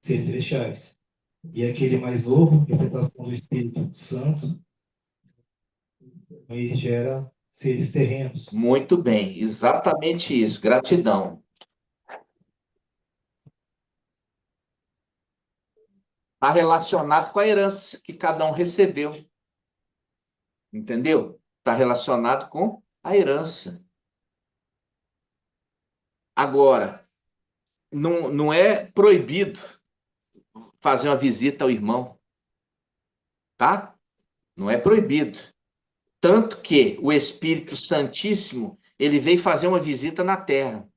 seres celestiais. E aquele mais novo, interpretação do Espírito Santo, ele gera seres terrenos. Muito bem, exatamente isso. Gratidão. Está relacionado com a herança que cada um recebeu. Entendeu? Está relacionado com a herança. Agora, não é proibido fazer uma visita ao irmão. Tá? Não é proibido. Tanto que o Espírito Santíssimo, ele veio fazer uma visita na Terra.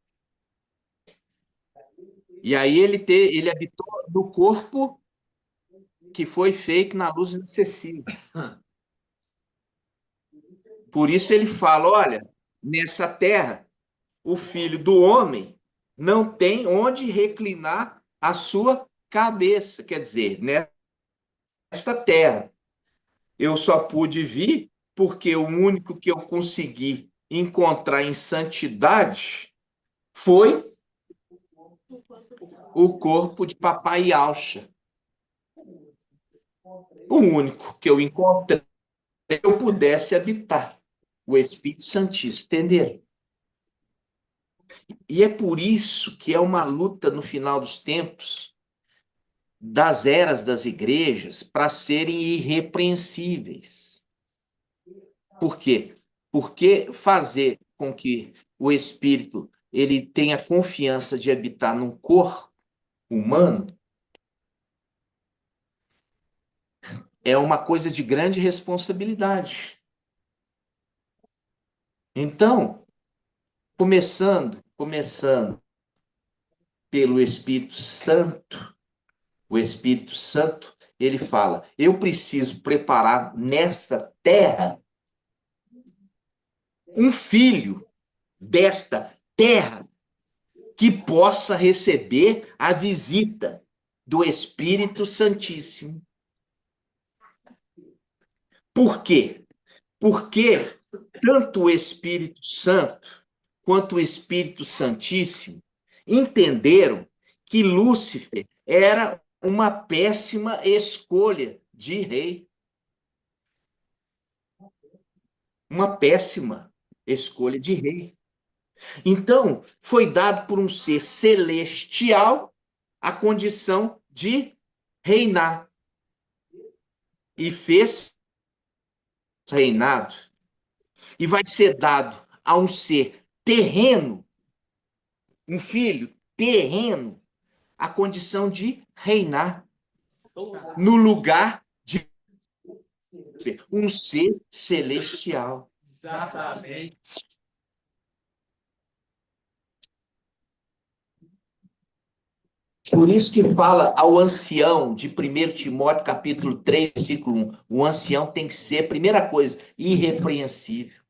E aí ele habitou no corpo que foi feito na luz inacessível. Por isso ele fala, olha, nessa terra, o filho do homem não tem onde reclinar a sua cabeça. Quer dizer, nesta terra, eu só pude vir porque o único que eu consegui encontrar em santidade foi o corpo de Papai Alcha. O único que eu encontrei que eu pudesse habitar, o Espírito Santíssimo, entenderam? E é por isso que é uma luta no final dos tempos, das eras das igrejas, para serem irrepreensíveis. Por quê? Porque fazer com que o Espírito ele tenha confiança de habitar num corpo humano é uma coisa de grande responsabilidade. Então, começando pelo Espírito Santo, o Espírito Santo, ele fala: eu preciso preparar nesta terra um filho desta terra que possa receber a visita do Espírito Santíssimo. Por quê? Porque tanto o Espírito Santo quanto o Espírito Santíssimo entenderam que Lúcifer era uma péssima escolha de rei. Uma péssima escolha de rei. Então, foi dado por um ser celestial a condição de reinar. E fez reinado. E vai ser dado a um ser terreno, um filho terreno, a condição de reinar no lugar de um ser celestial. Exatamente. Por isso que fala ao ancião de 1 Timóteo capítulo 3, versículo 1. O ancião tem que ser, primeira coisa, irrepreensível.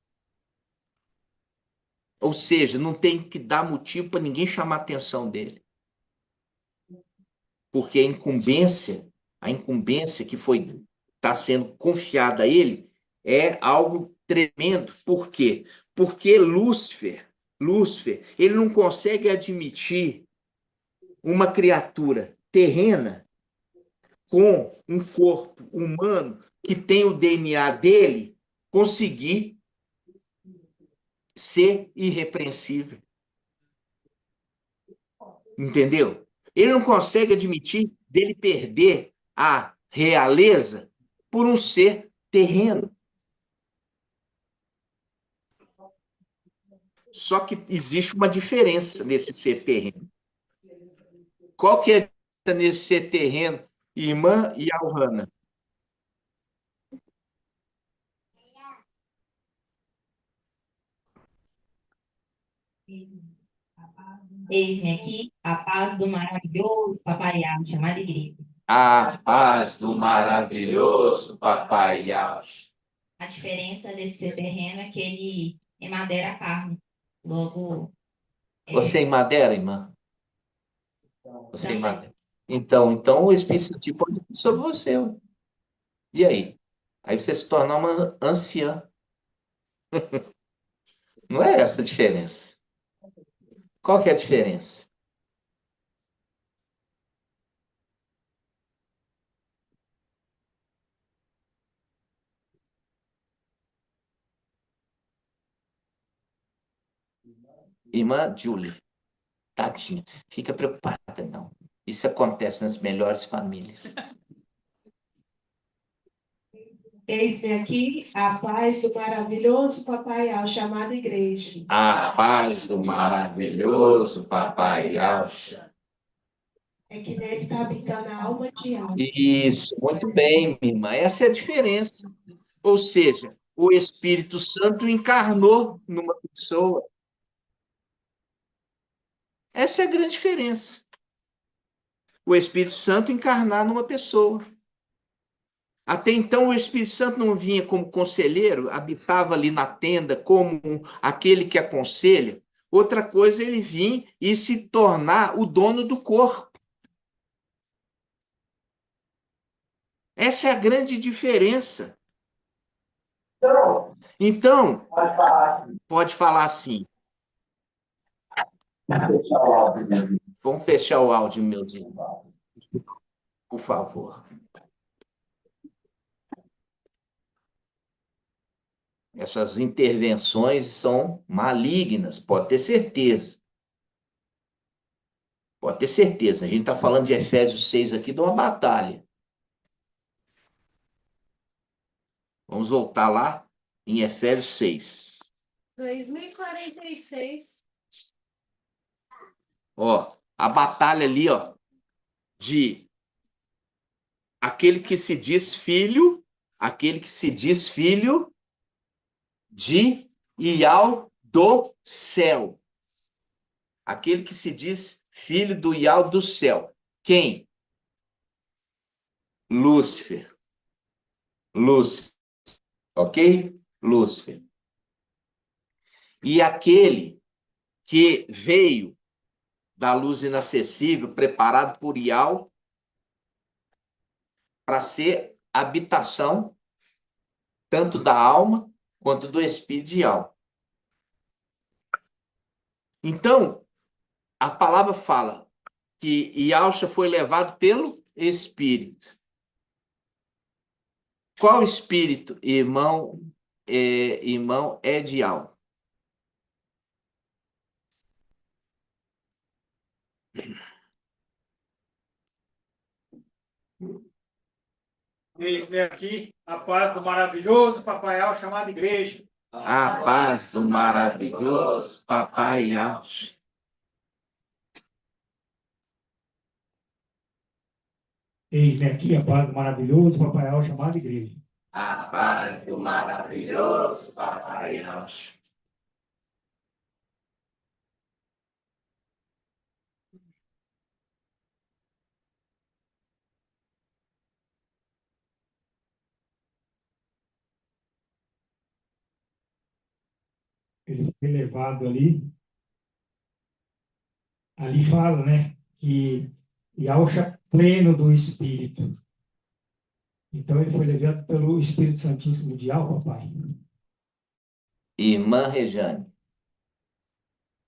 Ou seja, não tem que dar motivo para ninguém chamar a atenção dele. Porque a incumbência que está sendo confiada a ele é algo tremendo. Por quê? Porque Lúcifer, ele não consegue admitir uma criatura terrena com um corpo humano que tem o DNA dele conseguir ser irrepreensível. Entendeu? Ele não consegue admitir dele perder a realeza por um ser terreno. Só que existe uma diferença nesse ser terreno. Qual que é a diferença nesse ser terreno, irmã e Alhana? Eis-me aqui, a paz do maravilhoso Papai Yah, chamado igreja. A paz do maravilhoso Papai Yah. A diferença desse ser terreno é que ele emadeira a carne. Logo, Você emadeira, irmã? Você Também. emadeira. Então o Espírito Santo pode vir sobre você. Ué. E aí? Aí você se torna uma anciã. Não é essa a diferença. Qual que é a diferença? Irmã Julie, tadinha, fica preocupada, não. Isso acontece nas melhores famílias. Eis-me aqui a paz do maravilhoso Papai Yah, chamado igreja. A paz do maravilhoso Papai Yah. É que nele está habitando a alma de alma. Isso, muito bem, minha irmã. Essa é a diferença. Ou seja, o Espírito Santo encarnou numa pessoa. Essa é a grande diferença. O Espírito Santo encarnar numa pessoa. Até então, o Espírito Santo não vinha como conselheiro, habitava ali na tenda como aquele que aconselha. Outra coisa, ele vir e se tornar o dono do corpo. Essa é a grande diferença. Então, pode falar assim. Vamos fechar o áudio, meus irmãos. Por favor. Essas intervenções são malignas, pode ter certeza. Pode ter certeza. A gente está falando de Efésios 6 aqui, de uma batalha. Vamos voltar lá em Efésios 6. 2046. Ó, a batalha ali, ó, de aquele que se diz filho, de Ial do céu. Aquele que se diz filho do Ial do céu. Quem? Lúcifer. Lúcifer, ok? Lúcifer. E aquele que veio da luz inacessível, preparado por Ial, para ser habitação tanto da alma quanto do espírito de Ial. Então, a palavra fala que Yalcha foi levado pelo Espírito. Qual espírito, irmão, é de Yal? Eis-me aqui a paz do maravilhoso Papai Al chamado igreja. A paz do maravilhoso Papai Yalcha. Eis-me aqui a paz do maravilhoso Papai Al chamado igreja. A paz do maravilhoso Papai Yalcha. Ele foi levado ali. Ali fala, né, que Yalcha pleno do Espírito. Então ele foi levado pelo Espírito Santíssimo de Yal, papai. Irmã Rejane,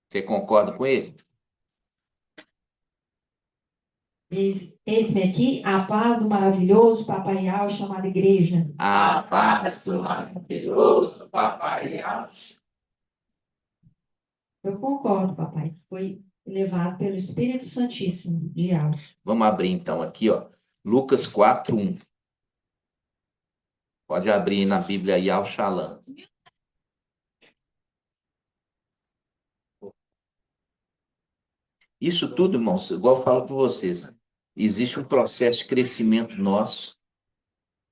você concorda com ele? Eis-me aqui a paz do maravilhoso Papai Al chamado igreja. A paz do maravilhoso Papai Yalcha. Eu concordo, papai. Foi levado pelo Espírito Santíssimo de Al. Vamos abrir então aqui, ó. Lucas 4:1. Pode abrir na Bíblia Yal Shalom. Isso tudo, irmãos, igual eu falo para vocês, existe um processo de crescimento nosso.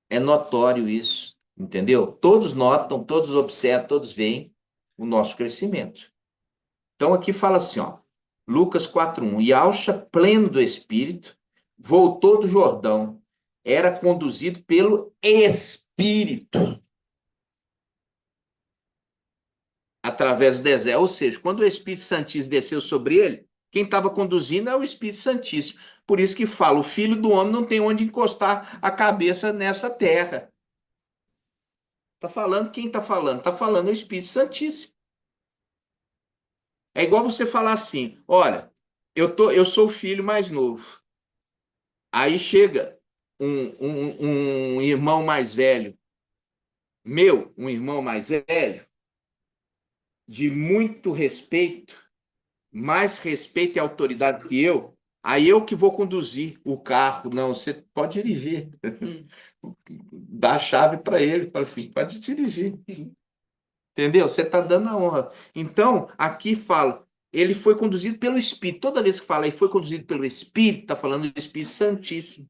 É notório isso, entendeu? Todos notam, todos observam, todos veem o nosso crescimento. Então aqui fala assim, ó, Lucas 4:1. Yalcha, pleno do Espírito, voltou do Jordão, era conduzido pelo Espírito através do deserto. Ou seja, quando o Espírito Santíssimo desceu sobre ele, quem estava conduzindo é o Espírito Santíssimo. Por isso que fala, o Filho do Homem não tem onde encostar a cabeça nessa terra. Está falando, quem está falando? Está falando o Espírito Santíssimo. É igual você falar assim, olha, eu sou o filho mais novo. Aí chega um irmão mais velho, um irmão mais velho, de muito respeito, mais respeito e autoridade que eu, aí eu que vou conduzir o carro. Não, você pode dirigir. Dá a chave para ele, fala assim, pode dirigir. Entendeu? Você está dando a honra. Então, aqui fala, ele foi conduzido pelo Espírito. Toda vez que fala ele foi conduzido pelo Espírito, está falando do Espírito Santíssimo.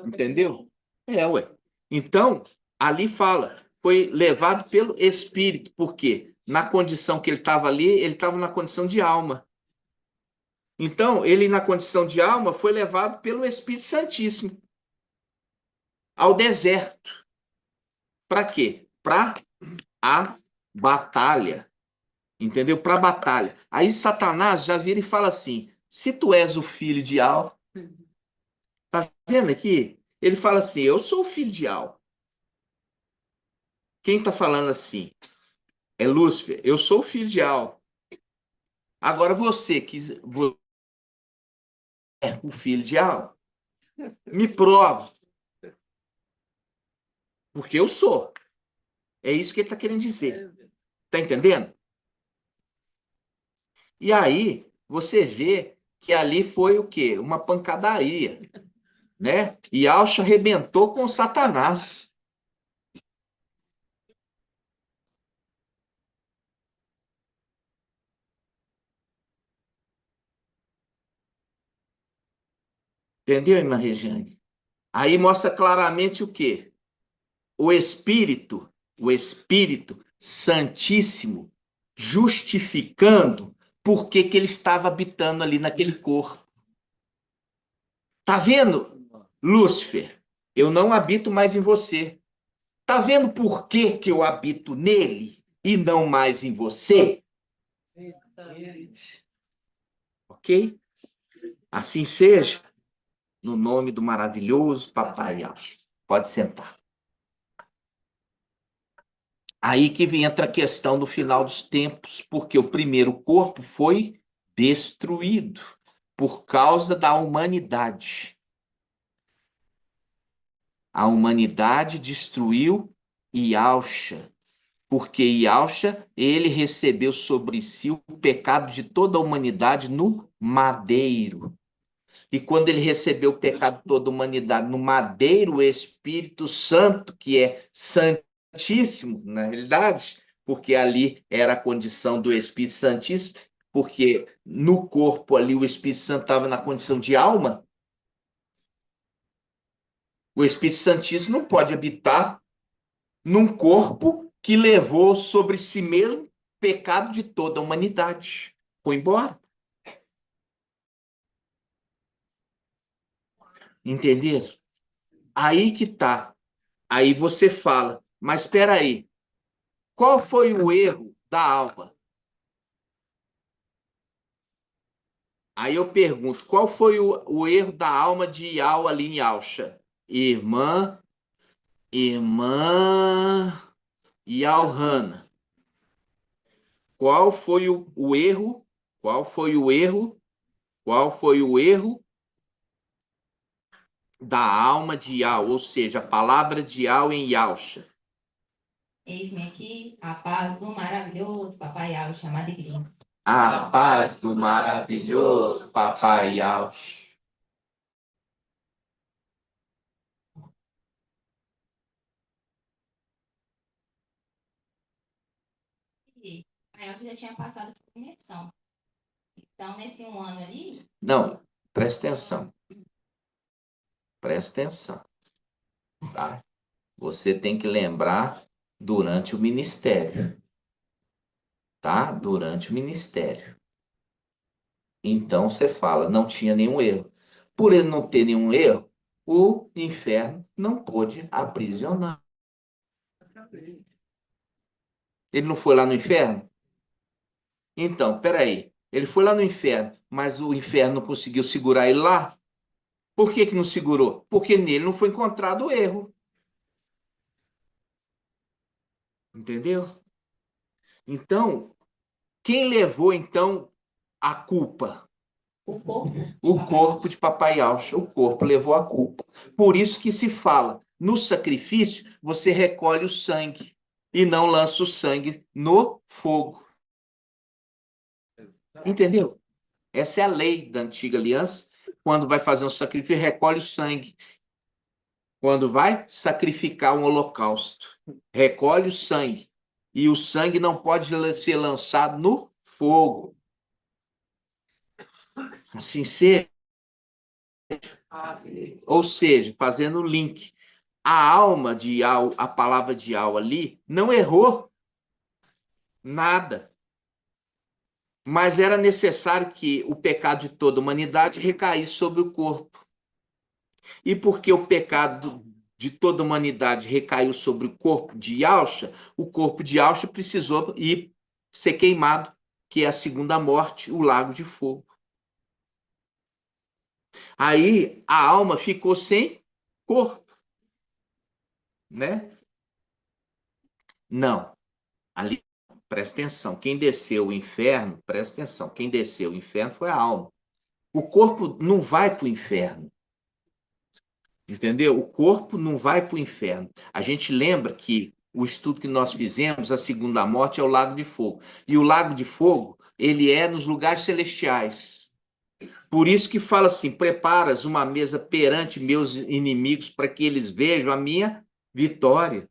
Entendeu? É, ué. Então, ali fala, foi levado pelo Espírito. Por quê? Na condição que ele estava ali, ele estava na condição de alma. Então, ele na condição de alma foi levado pelo Espírito Santíssimo ao deserto. Para quê? Para a batalha. Entendeu? Para a batalha. Aí Satanás já vira e fala assim, se tu és o filho de Al, tá vendo aqui? Ele fala assim, eu sou o filho de Al. Quem está falando assim? É Lúcifer, eu sou o filho de Al. Agora você que é o filho de Al, me prova. Porque eu sou. É isso que ele está querendo dizer. Tá entendendo? E aí, você vê que ali foi o quê? Uma pancadaria, né? E Alcha arrebentou com Satanás. Entendeu, irmã Regiane? Aí mostra claramente o quê? O Espírito Santíssimo, justificando por que que ele estava habitando ali naquele corpo. Tá vendo, Lúcifer? Eu não habito mais em você. Tá vendo por que que eu habito nele e não mais em você? Ok? Assim seja, no nome do maravilhoso Papai Alcho. Pode sentar. Aí que entra a questão do final dos tempos, porque o primeiro corpo foi destruído por causa da humanidade. A humanidade destruiu Yalcha, porque Yalcha, ele recebeu sobre si o pecado de toda a humanidade no madeiro. E quando ele recebeu o pecado de toda a humanidade no madeiro, o Espírito Santo, que é santíssimo, na realidade, porque ali era a condição do Espírito Santíssimo, porque no corpo ali o Espírito Santo estava na condição de alma. O Espírito Santíssimo não pode habitar num corpo que levou sobre si mesmo o pecado de toda a humanidade. Foi embora. Entenderam? Aí que tá. Aí você fala, mas espera aí, qual foi o erro da alma? Aí eu pergunto, qual foi o erro da alma de Iau ali em Yalcha? Irmã Yalhana. Qual foi o erro? Qual foi o erro? Qual foi o erro da alma de Iau? Ou seja, a palavra de Iau em Yalcha. Eis-me aqui, a paz do maravilhoso Papai Alcho, chamado igreja. A paz do maravilhoso Papai Alcho. E Papai Alcho já tinha passado por imersão. Então, nesse um ano ali, Não, presta atenção. Presta atenção, tá? Você tem que lembrar durante o ministério, tá? Durante o ministério. Então você fala, não tinha nenhum erro. Por ele não ter nenhum erro, o inferno não pôde aprisionar. Ele não foi lá no inferno? Então, peraí. Ele foi lá no inferno, mas o inferno não conseguiu segurar ele lá? Por que que não segurou? Porque nele não foi encontrado o erro. Entendeu? Então, quem levou então a culpa? o corpo. O corpo de Papai Alcha, o corpo levou a culpa. Por isso que se fala, no sacrifício, você recolhe o sangue e não lança o sangue no fogo. Entendeu? Essa é a lei da antiga aliança. Quando vai fazer um sacrifício, recolhe o sangue. Quando vai sacrificar um holocausto, recolhe o sangue. E o sangue não pode ser lançado no fogo. Assim seja. Ou seja, fazendo o link. A alma de Iau, a palavra de Iau ali, não errou nada. Mas era necessário que o pecado de toda a humanidade recaísse sobre o corpo. E porque o pecado de toda a humanidade recaiu sobre o corpo de Yalcha, o corpo de Yalcha precisou ir ser queimado, que é a segunda morte, o lago de fogo. Aí a alma ficou sem corpo, né? Não. Ali, presta atenção, quem desceu o inferno, presta atenção, quem desceu o inferno foi a alma. O corpo não vai para o inferno. Entendeu? O corpo não vai para o inferno. A gente lembra que o estudo que nós fizemos, a segunda morte, é o lago de fogo. E o lago de fogo, ele é nos lugares celestiais. Por isso que fala assim, preparas uma mesa perante meus inimigos para que eles vejam a minha vitória.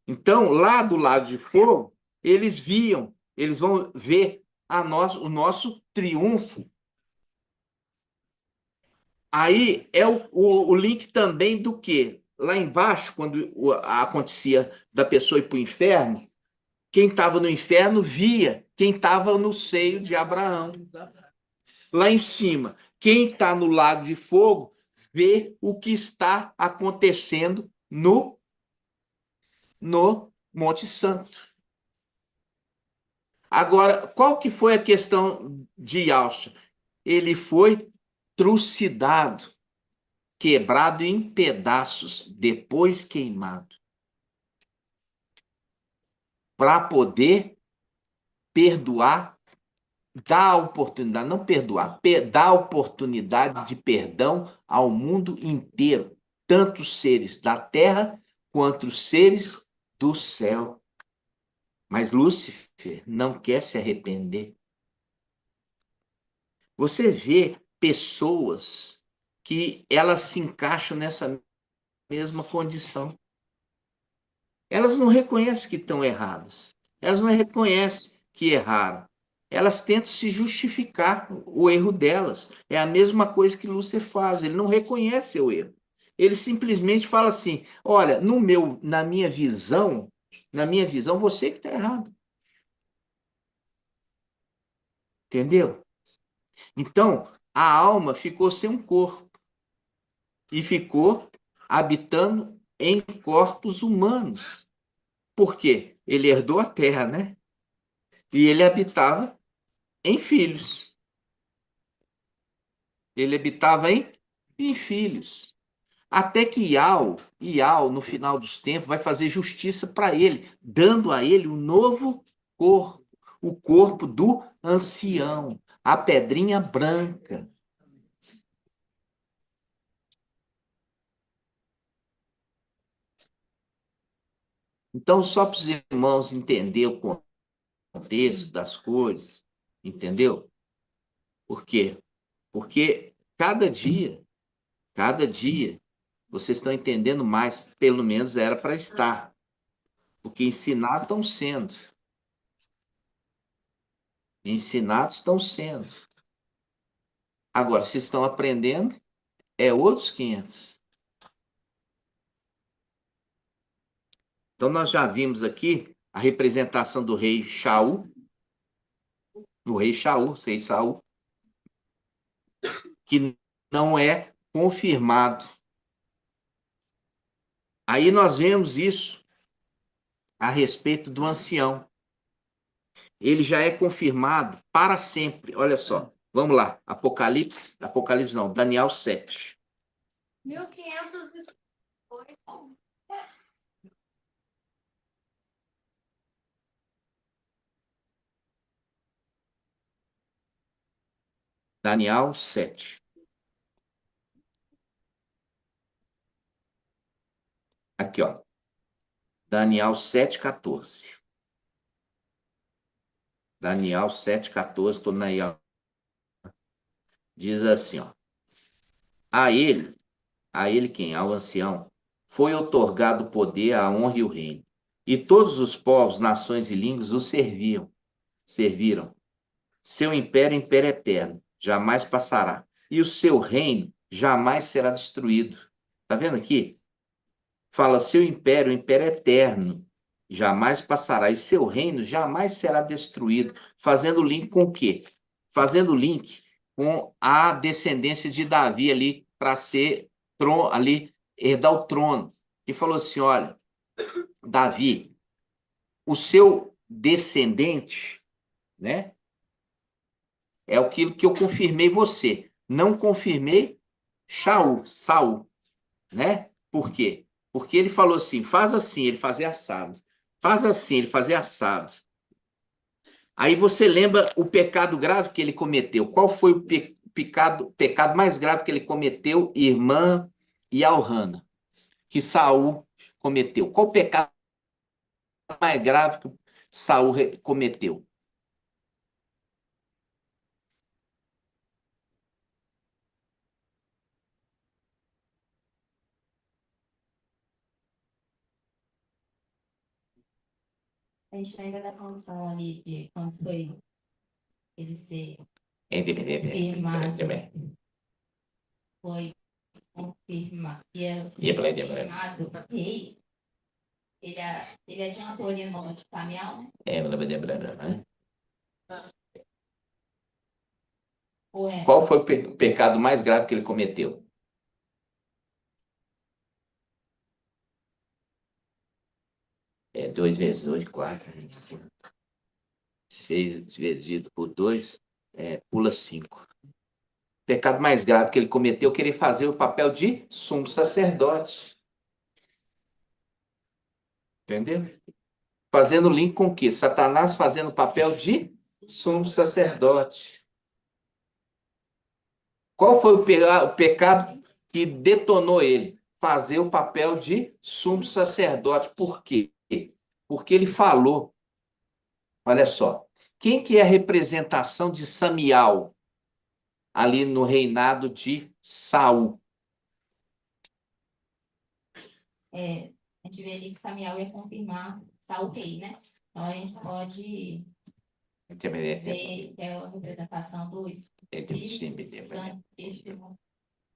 Então, lá do lago de fogo, eles vão ver o nosso triunfo. Aí é o link também do quê? Lá embaixo, quando acontecia da pessoa ir para o inferno, quem estava no inferno via quem estava no seio de Abraão. Lá em cima, quem está no lago de fogo vê o que está acontecendo no Monte Santo. Agora, qual que foi a questão de Yahshua? Ele foi trucidado, quebrado em pedaços, depois queimado, para poder perdoar, dar oportunidade, não perdoar, dar oportunidade de perdão ao mundo inteiro, tanto os seres da terra quanto os seres do céu. Mas Lúcifer não quer se arrepender. Você vê pessoas que elas se encaixam nessa mesma condição. Elas não reconhecem que estão erradas. Elas não reconhecem que erraram. Elas tentam se justificar o erro delas. É a mesma coisa que Lúcifer faz. Ele não reconhece o erro. Ele simplesmente fala assim: olha, na minha visão, você que está errado. Entendeu? Então, a alma ficou sem um corpo e ficou habitando em corpos humanos. Por quê? Ele herdou a terra, né? E ele habitava em filhos. Ele habitava em filhos. Até que Iau, no final dos tempos, vai fazer justiça para ele, dando a ele um novo corpo, o corpo do ancião, a pedrinha branca. Então, só para os irmãos entenderem o contexto das coisas, entendeu? Por quê? Porque cada dia, vocês estão entendendo mais, pelo menos era para estar. Porque ensinados estão sendo. Ensinados estão sendo. Agora, se estão aprendendo, é outros 500. Então, nós já vimos aqui a representação do rei Shaul, rei Saul, que não é confirmado. Aí nós vemos isso a respeito do ancião. Ele já é confirmado para sempre. Olha só, vamos lá. Apocalipse não, Daniel 7. 1508. Daniel 7. Aqui, ó. Daniel 7,14. Daniel 7,14, estou na aí, ó. Diz assim, ó. A ele quem? Ao ancião, foi outorgado o poder, a honra e o reino. E todos os povos, nações e línguas o serviram. Seu império é império eterno, jamais passará. E o seu reino jamais será destruído. Tá vendo aqui? Fala, seu império, o império eterno, jamais passará. E seu reino jamais será destruído. Fazendo link com o quê? Fazendo link com a descendência de Davi ali, para ser ali, herdar o trono. E falou assim: olha, Davi, o seu descendente, né? É aquilo que eu confirmei você. Não confirmei Saul, né? Por quê? Porque ele falou assim, faz assim, ele fazia assado. Faz assim, ele fazia assado. Aí você lembra o pecado grave que ele cometeu. Qual foi o pecado mais grave que ele cometeu, irmã e Alhana? Que Saul cometeu. Qual o pecado mais grave que Saul cometeu? A gente ainda da condição ali de quando foi. Ele ser firmado. foi confirmado, que ia ser E a Bíblia, confirmado rei, ele adiantou ali o nome de Samial, né? né? Ou é? Qual foi o pecado mais grave que ele cometeu? É 2 vezes 2, 4, 5. 6 dividido por 2, pula 5. O pecado mais grave que ele cometeu, querer fazer o papel de sumo sacerdote. Entendeu? Fazendo link com o quê? Satanás fazendo o papel de sumo sacerdote. Qual foi o pecado que detonou ele? Fazer o papel de sumo sacerdote. Por quê? Porque ele falou, olha só, quem que é a representação de Samial ali no reinado de Saul? A gente vê ali que Samiel ia confirmar Saul rei, né? Então a gente pode ver que é a representação do Espírito Santíssimo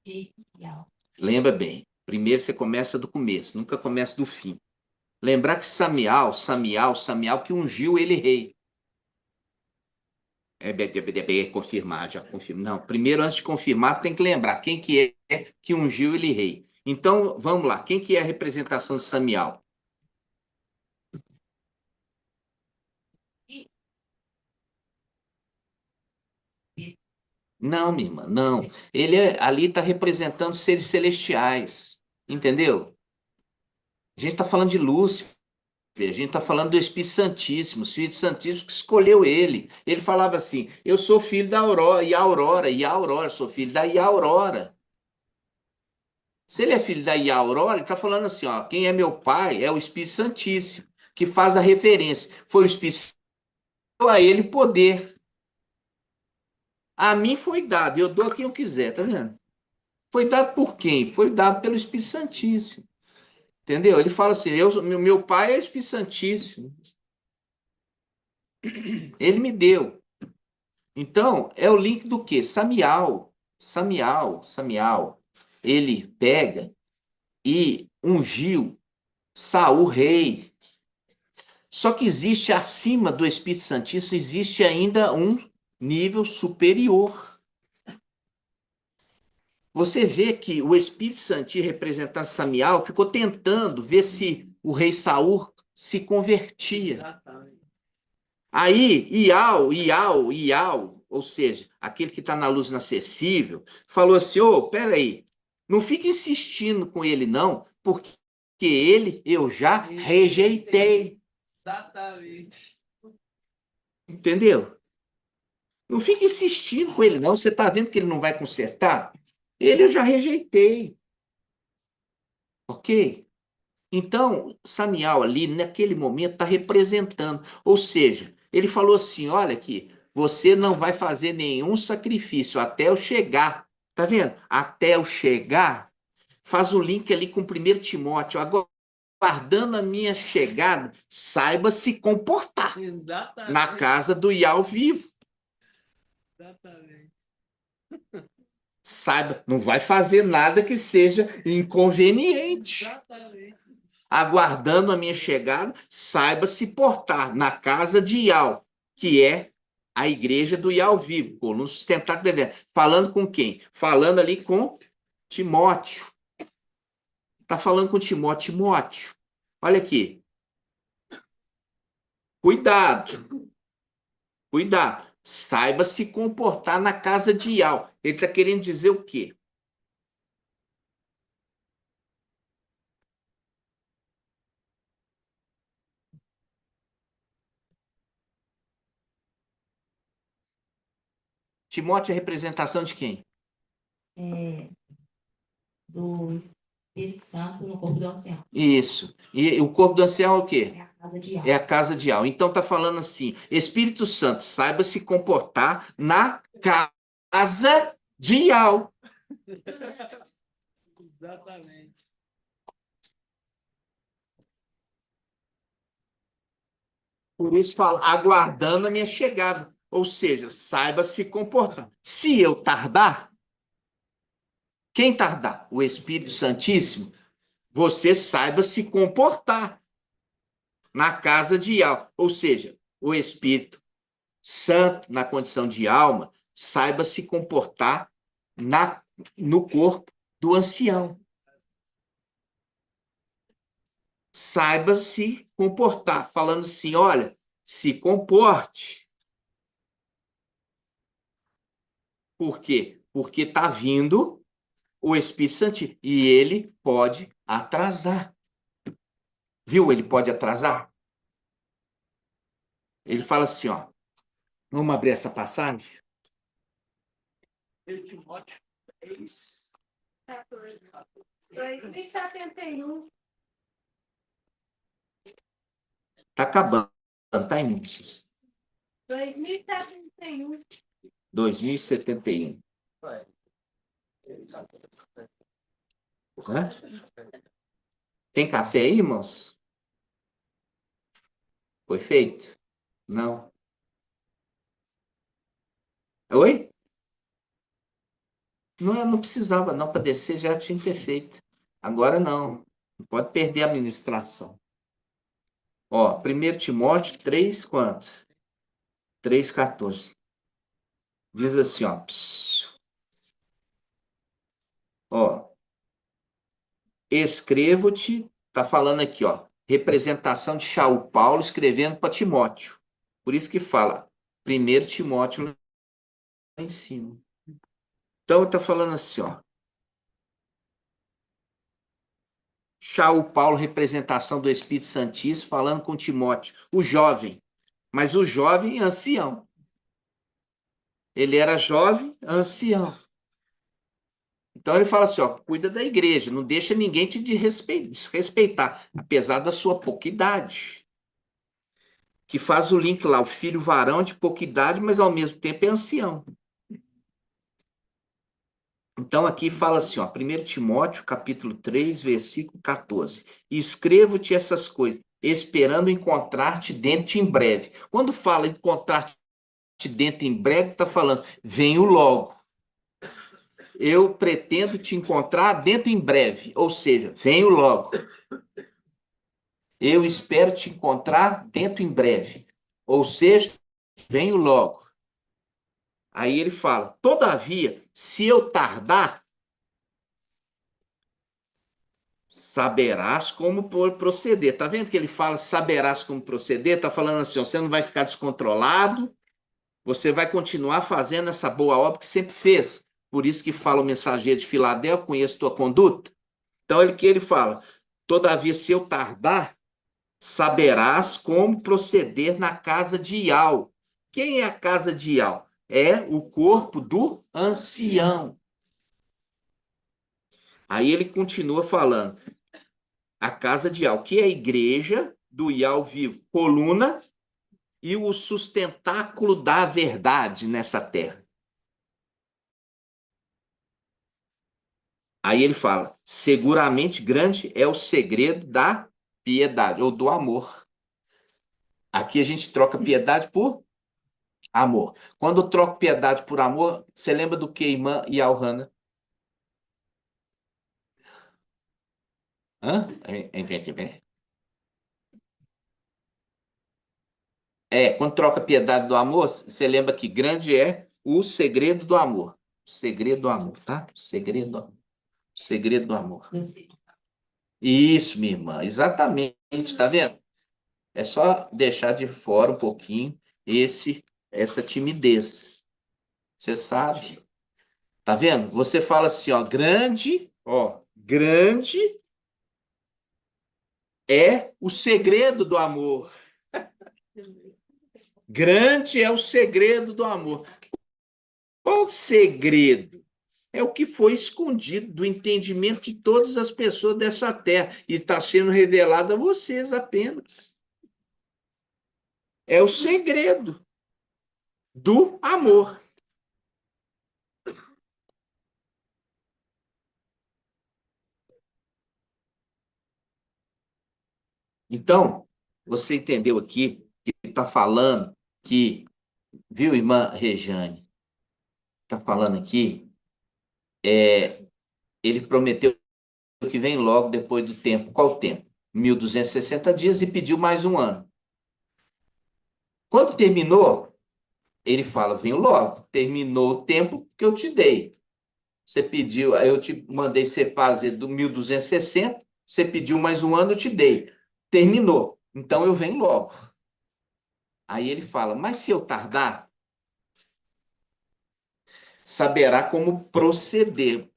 de Yahweh. Lembra bem, primeiro você começa do começo, nunca começa do fim. Lembrar que Samial que ungiu ele rei. Confirmar, já confirma. Não, primeiro, antes de confirmar, tem que lembrar quem que é que ungiu ele rei. Então, vamos lá, quem que é a representação de Samial? Não, minha irmã, não. Ele ali está representando seres celestiais, entendeu? A gente está falando de Lúcifer. A gente está falando do Espírito Santíssimo, o Espírito Santíssimo que escolheu ele. Ele falava assim: eu sou filho da Aurora, e a Aurora, sou filho da Aurora. Se ele é filho da Aurora, ele está falando assim: ó, quem é meu pai é o Espírito Santíssimo, que faz a referência. Foi o Espírito Santo que deu a ele poder. A mim foi dado, eu dou a quem eu quiser, tá vendo? Foi dado por quem? Foi dado pelo Espírito Santíssimo. Entendeu? Ele fala assim: meu pai é o Espírito Santíssimo. Ele me deu. Então, é o link do quê? Samial. Ele pega e ungiu Saul rei. Só que existe acima do Espírito Santíssimo, existe ainda um nível superior. Você vê que o Espírito Santíssimo, representando Samial, ficou tentando ver se o rei Saul se convertia. Exatamente. Aí, Iau, ou seja, aquele que está na luz inacessível, falou assim: ô, peraí, não fique insistindo com ele, não, porque ele eu já rejeitei. Exatamente. Entendeu? Não fique insistindo com ele, não. Você está vendo que ele não vai consertar? Ele eu já rejeitei. Ok? Então, Samial ali, naquele momento, está representando. Ou seja, ele falou assim: olha aqui, você não vai fazer nenhum sacrifício até eu chegar. Tá vendo? Até eu chegar, faz o link ali com 1 Timóteo. Agora, aguardando a minha chegada, saiba se comportar Exatamente. na casa do Iau vivo. Exatamente. Saiba, não vai fazer nada que seja inconveniente. Exatamente. Aguardando a minha chegada, saiba se portar na casa de Iau, que é a igreja do Iau vivo, coluna sustentável devendo. Falando com quem? Falando ali com Timóteo. Está falando com Timóteo. Timóteo, olha aqui. Cuidado. Cuidado. Saiba se comportar na casa de Iau. Ele está querendo dizer o quê? Timóteo é representação de quem? Do Espírito Santo no corpo do ancião. Isso. E o corpo do ancião é o quê? É a casa de Yahweh. É a casa de Yahweh. Então está falando assim: Espírito Santo, saiba se comportar na casa de Yahweh. Exatamente. Por isso fala, aguardando a minha chegada. Ou seja, saiba se comportar. Se eu tardar, Quem tardar? O Espírito Santíssimo. Você saiba se comportar na casa de alma. Ou seja, o Espírito Santo, na condição de alma, saiba se comportar no corpo do ancião. Saiba se comportar, falando assim, olha, se comporte. Por quê? Porque está vindo o Espírito Santo e ele pode atrasar. Viu? Ele pode atrasar. Ele fala assim, ó. Vamos abrir essa passagem? Timóteo 2071. Está acabando, tá, Inícios? 2071. 2071. Hã? Tem café aí, irmãos? Foi feito? Não. Oi? Não precisava, não, para descer já tinha que ter feito. Agora não. Não pode perder a administração. Ó, 1 Timóteo 3, quanto? 3,14. Diz assim, ó. Ó. Escrevo-te, tá falando aqui, ó. Representação de Shaul Paulo escrevendo para Timóteo. Por isso que fala 1 Timóteo lá em cima. Então, está falando assim, ó. Shaul Paulo, representação do Espírito Santíssimo, falando com Timóteo, o jovem. Mas o jovem ancião. Ele era jovem, ancião. Então ele fala assim, ó, cuida da igreja, não deixa ninguém te desrespeitar, apesar da sua pouca idade. Que faz o link lá, o filho varão de pouca idade, mas ao mesmo tempo é ancião. Então aqui fala assim, ó, 1 Timóteo, capítulo 3, versículo 14. Escrevo-te essas coisas, esperando encontrar-te dentro em breve. Quando fala encontrar-te dentro em breve, está falando, venho logo. Eu pretendo te encontrar dentro em breve, ou seja, venho logo. Eu espero te encontrar dentro em breve, ou seja, venho logo. Aí ele fala, todavia, se eu tardar, saberás como proceder. Tá vendo que ele fala saberás como proceder? Tá falando assim, ó, você não vai ficar descontrolado, você vai continuar fazendo essa boa obra que sempre fez. Por isso que fala o mensageiro de Filadélfia, conheço tua conduta. Então ele fala, todavia se eu tardar, saberás como proceder na casa de Ial. Quem é a casa de Ial? É o corpo do ancião. Aí ele continua falando, a casa de Ial, que é a igreja do Ial vivo, coluna e o sustentáculo da verdade nessa terra. Aí ele fala, seguramente grande é o segredo da piedade, ou do amor. Aqui a gente troca piedade por amor. Quando eu troco piedade por amor, você lembra do que, irmã Yalhana? Hã? Quando troca piedade do amor, você lembra que grande é o segredo do amor. O segredo do amor, tá? O segredo do amor. O segredo do amor. Isso, minha irmã, exatamente, tá vendo? É só deixar de fora um pouquinho essa timidez. Você sabe? Tá vendo? Você fala assim, ó, grande é o segredo do amor. Grande é o segredo do amor. Qual o segredo? É o que foi escondido do entendimento de todas as pessoas dessa terra e está sendo revelado a vocês apenas. É o segredo do amor. Então, você entendeu aqui que está falando que, viu, irmã Rejane? Está falando aqui ele prometeu que vem logo depois do tempo. Qual o tempo? 1260 dias e pediu mais um ano. Quando terminou, ele fala, venho logo. Terminou o tempo que eu te dei. Você pediu, eu te mandei você fazer do 1260, você pediu mais um ano, eu te dei. Terminou. Então eu venho logo. Aí ele fala, mas se eu tardar, saberá como proceder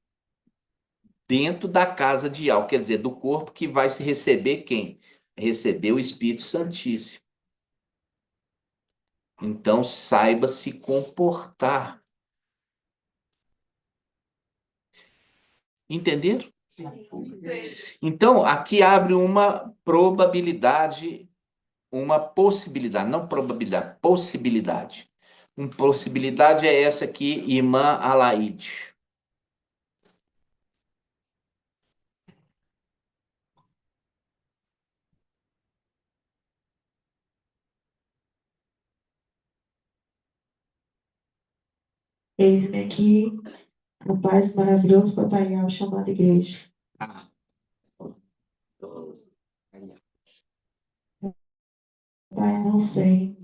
dentro da casa de Al, quer dizer, do corpo que vai se receber quem? Receber o Espírito Santíssimo. Então saiba se comportar. Entenderam? Então, aqui abre uma probabilidade, uma possibilidade, não probabilidade, possibilidade. Uma possibilidade é essa aqui, Imã Alaide. Eis-me aqui, a paz maravilhoso Papai Al, chamada igreja. Pai, não sei.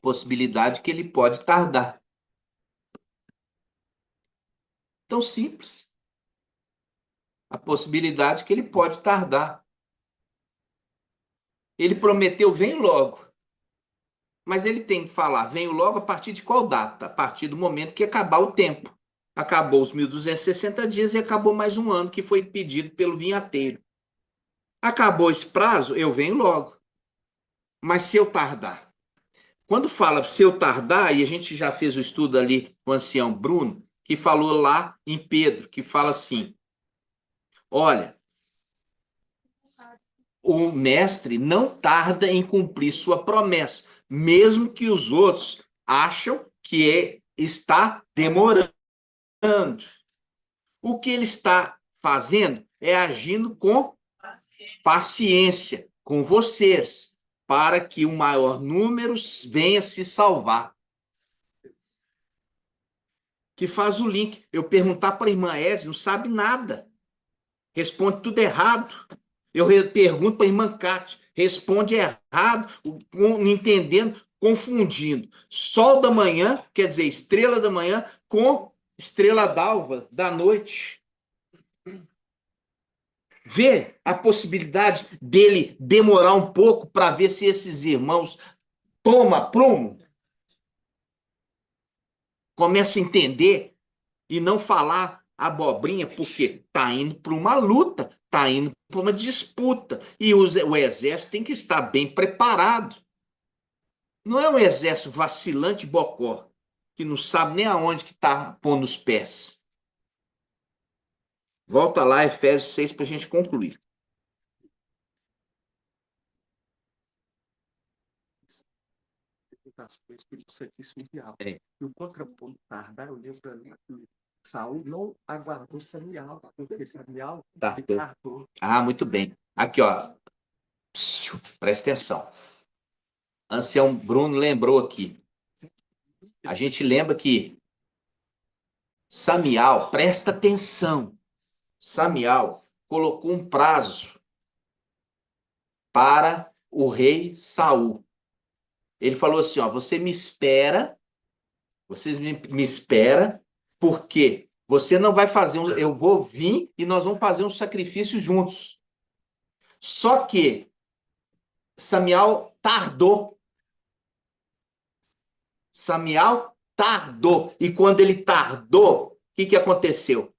Possibilidade que ele pode tardar. Tão simples. A possibilidade que ele pode tardar. Ele prometeu, vem logo. Mas ele tem que falar, venho logo a partir de qual data? A partir do momento que acabar o tempo. Acabou os 1260 dias e acabou mais um ano que foi pedido pelo vinhateiro. Acabou esse prazo, eu venho logo. Mas se eu tardar? Quando fala se eu tardar, e a gente já fez o estudo ali com o ancião Bruno, que falou lá em Pedro, que fala assim, olha, o mestre não tarda em cumprir sua promessa, mesmo que os outros acham que está demorando. O que ele está fazendo é agindo com paciência com vocês, para que o maior número venha se salvar. Que faz o link. Eu perguntar para a irmã Edna, não sabe nada. Responde tudo errado. Eu pergunto para a irmã Cátia, responde errado, não entendendo, confundindo. Sol da manhã, quer dizer, estrela da manhã, com estrela d'alva da noite. Vê a possibilidade dele demorar um pouco para ver se esses irmãos tomam prumo. Começa a entender e não falar abobrinha, porque está indo para uma luta, está indo para uma disputa. E o exército tem que estar bem preparado. Não é um exército vacilante bocó, que não sabe nem aonde que está pondo os pés. Volta lá, Efésios 6, para a gente concluir. O Espírito Santíssimo ideal. É. E o contraponto tardar, eu lembro para mim que Saul não aguardou Samuel, porque Samuel tardou. Ah, muito bem. Aqui, ó. Presta atenção. Ancião Bruno lembrou aqui. A gente lembra que Samial, presta atenção. Samial colocou um prazo para o rei Saul. Ele falou assim, ó, você me espera, vocês me espera, porque você não vai fazer, eu vou vir e nós vamos fazer um sacrifício juntos. Só que Samial tardou. Samial tardou. E quando ele tardou, o que aconteceu?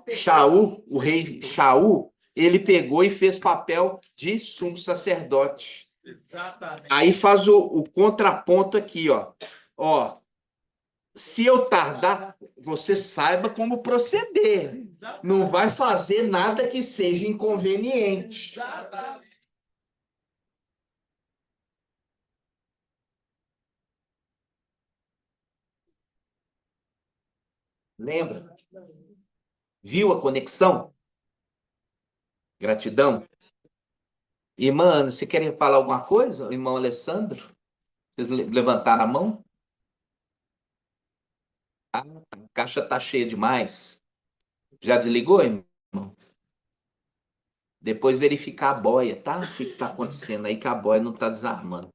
Shaul, o rei Shaul, ele pegou e fez papel de sumo sacerdote. Exatamente. Aí faz o contraponto aqui, ó. Ó, se eu tardar, você saiba como proceder. Não vai fazer nada que seja inconveniente. Lembra? Viu a conexão? Gratidão. Irmã, você quer falar alguma coisa? Irmão Alessandro? Vocês levantaram a mão? Ah, a caixa tá cheia demais. Já desligou, irmão? Depois verificar a boia, tá? O que está acontecendo aí que a boia não está desarmando.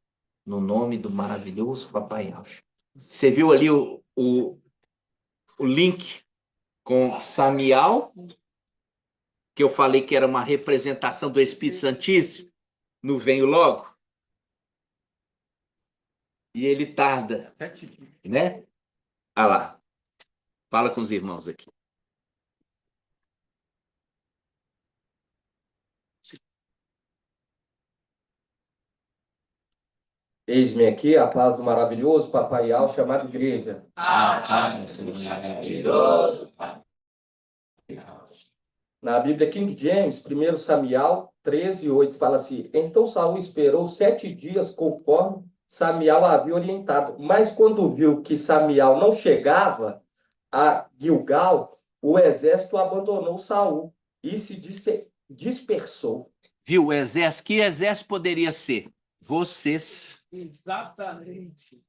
No nome do maravilhoso Papai Alcho. Você viu ali o link com Samial, que eu falei que era uma representação do Espírito Santíssimo, no Venho Logo? E ele tarda, né? Ah lá, fala com os irmãos aqui. Eis-me aqui a paz do maravilhoso Papai Al, chamado igreja. A paz do maravilhoso Papai Al. Na Bíblia King James, 1 Samuel 13:8, fala assim: Então Saul esperou 7 dias conforme Samuel havia orientado. Mas quando viu que Samuel não chegava a Gilgal, o exército abandonou Saul e se dispersou. Viu o exército? Que exército poderia ser? Vocês. Exatamente.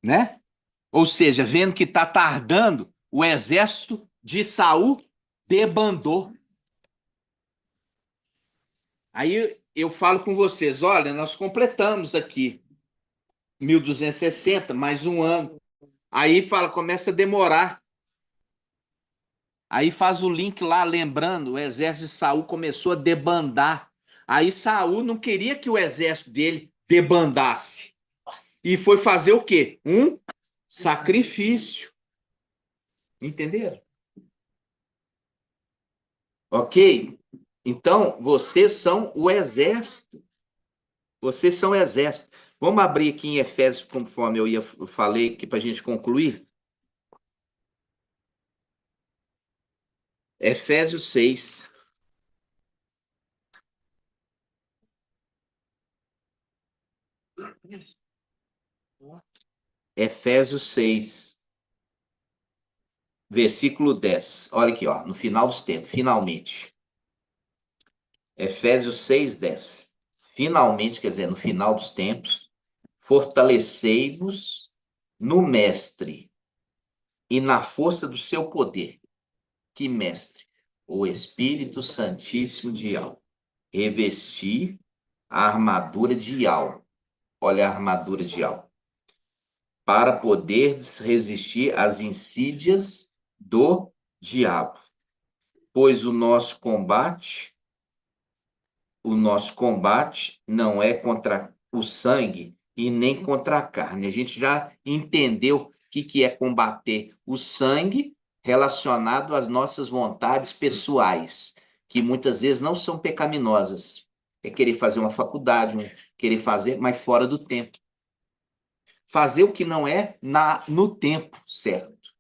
Né? Ou seja, vendo que está tardando, o exército de Saul debandou. Aí eu falo com vocês, olha, nós completamos aqui 1260, mais um ano. Aí fala, começa a demorar. Aí faz o link lá, lembrando, o exército de Saul começou a debandar. Aí Saul não queria que o exército dele debandasse. E foi fazer o quê? Um sacrifício. Entenderam? Ok? Então, vocês são o exército. Vocês são o exército. Vamos abrir aqui em Efésios, conforme eu falei aqui para a gente concluir. Efésios 6. Efésios 6. Versículo 10. Olha aqui, ó, no final dos tempos, finalmente. Efésios 6, 10. Finalmente, quer dizer, no final dos tempos, fortalecei-vos no mestre e na força do seu poder. Que mestre? O Espírito Santíssimo de Al. Revestir a armadura de Al. Olha a armadura de Al. Para poder resistir às insídias do diabo. Pois o nosso combate não é contra o sangue e nem contra a carne. A gente já entendeu o que é combater o sangue relacionado às nossas vontades pessoais, que muitas vezes não são pecaminosas. É querer fazer uma faculdade, querer fazer, mas fora do tempo. Fazer o que não é no tempo certo.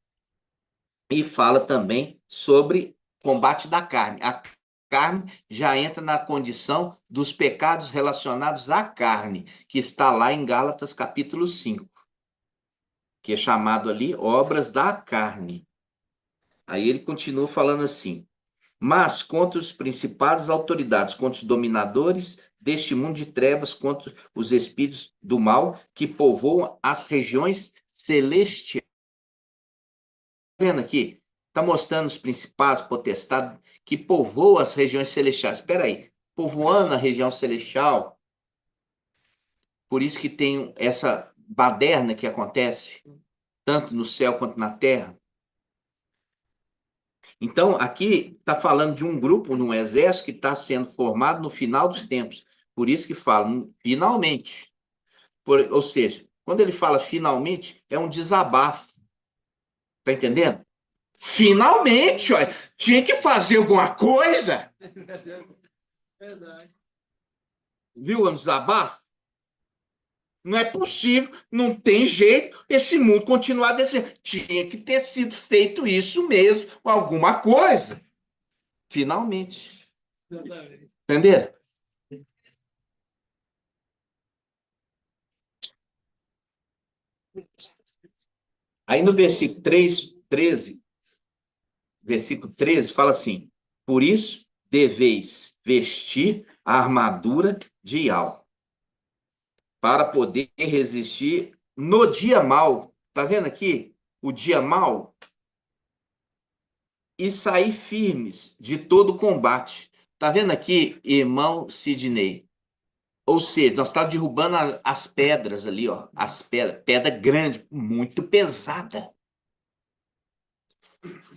E fala também sobre combate da carne. A carne já entra na condição dos pecados relacionados à carne, que está lá em Gálatas capítulo 5, que é chamado ali obras da carne. Aí ele continua falando assim: mas contra os principados autoridades, contra os dominadores deste mundo de trevas, contra os espíritos do mal que povoam as regiões celestiais. Tá vendo aqui? Está mostrando os principados, potestades, que povoam as regiões celestiais. Espera aí, povoando a região celestial, por isso que tem essa baderna que acontece, tanto no céu quanto na terra. Então, aqui está falando de um grupo, de um exército que está sendo formado no final dos tempos. Por isso que fala, finalmente. Ou seja, quando ele fala finalmente, é um desabafo. Está entendendo? Finalmente, olha, tinha que fazer alguma coisa. Verdade. Viu o desabafo? Não é possível, não tem jeito esse mundo continuar descendo. Tinha que ter sido feito isso mesmo, alguma coisa. Finalmente. Entenderam? Aí no versículo 13, versículo 13, fala assim: por isso deveis vestir a armadura de Al, para poder resistir no dia mau. Tá vendo aqui? o dia mau e sair firmes de todo combate. Tá vendo aqui, irmão Sidney? Ou seja, nós estávamos derrubando as pedras ali, ó. As pedras, pedra grande, muito pesada.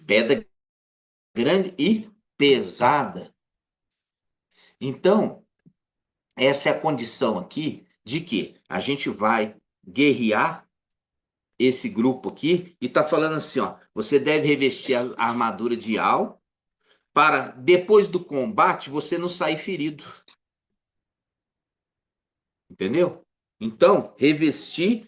Pedra grande e pesada. Então, essa é a condição aqui de que a gente vai guerrear esse grupo aqui e está falando assim, ó, você deve revestir a armadura de Al para depois do combate você não sair ferido. Entendeu? Então, revestir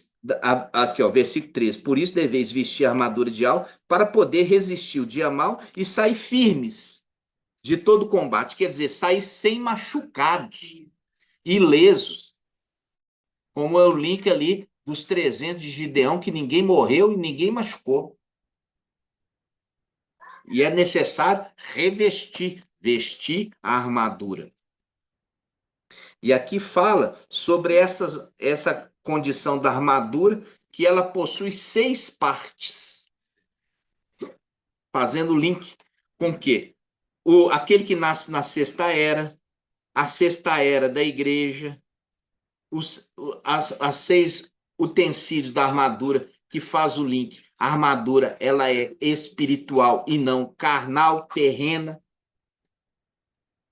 aqui, ó, versículo 13. Por isso deveis vestir a armadura de Al para poder resistir o dia mau e sair firmes de todo combate, quer dizer, sair sem machucados, ilesos. Como é o link ali dos 300 de Gideão, que ninguém morreu e ninguém machucou. E é necessário vestir a armadura. E aqui fala sobre essa condição da armadura, que ela possui 6 partes. Fazendo link com o quê? Aquele que nasce na sexta era, a sexta era da igreja, as 6 utensílios da armadura que faz o link. A armadura, ela é espiritual e não carnal, terrena.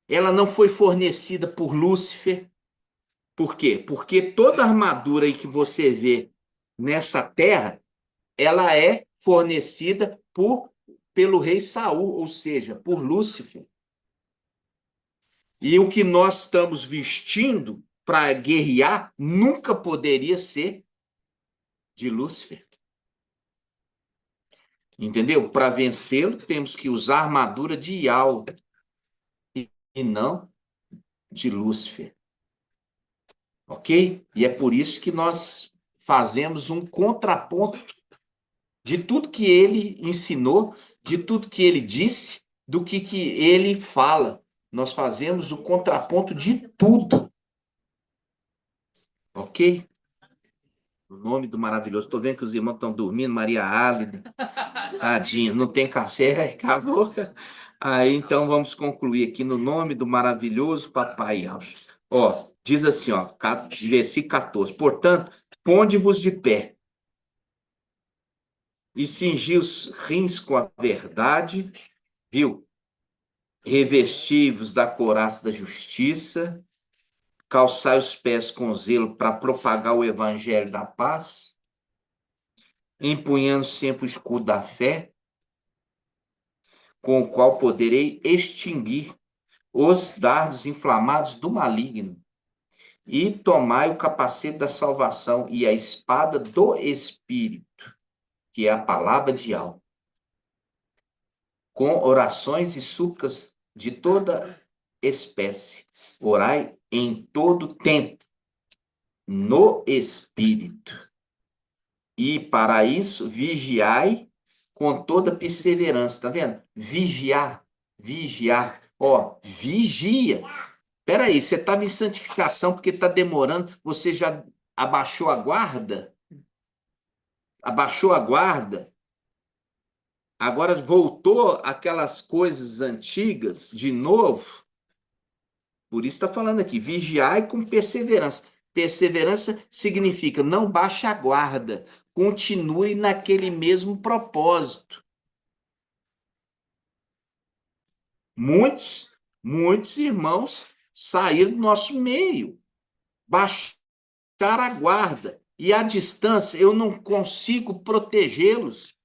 Ela não foi fornecida por Lúcifer. Por quê? Porque toda armadura aí que você vê nessa terra, ela é fornecida pelo rei Saul, ou seja, por Lúcifer. E o que nós estamos vestindo para guerrear nunca poderia ser de Lúcifer. Entendeu? Para vencê-lo, temos que usar a armadura de Ial e não de Lúcifer. Ok? E é por isso que nós fazemos um contraponto de tudo que ele ensinou, de tudo que ele disse, do que ele fala. Nós fazemos o contraponto de tudo. Ok? O nome do maravilhoso. Estou vendo que os irmãos estão dormindo. Maria Álida. Tadinho, não tem café? Acabou. Aí, então, vamos concluir aqui no nome do maravilhoso Papai Alcho. Ó, diz assim, ó, versículo 14. Portanto, ponde-vos de pé e cingi os rins com a verdade, viu? Revesti-vos da couraça da justiça, calçai os pés com zelo para propagar o evangelho da paz, empunhando sempre o escudo da fé, com o qual poderei extinguir os dardos inflamados do maligno, e tomai o capacete da salvação e a espada do Espírito, que é a palavra de Al, com orações e súplicas de toda espécie. Orai em todo tempo, no Espírito. E para isso, vigiai com toda perseverança. Tá vendo? Vigiar. Ó, vigia. Espera aí, você estava em santificação porque está demorando, você já abaixou a guarda? Abaixou a guarda? Agora voltou aquelas coisas antigas de novo? Por isso está falando aqui, vigiai com perseverança. Perseverança significa não baixe a guarda, continue naquele mesmo propósito. Muitos irmãos saíram do nosso meio, baixaram a guarda, e à distância eu não consigo protegê-los.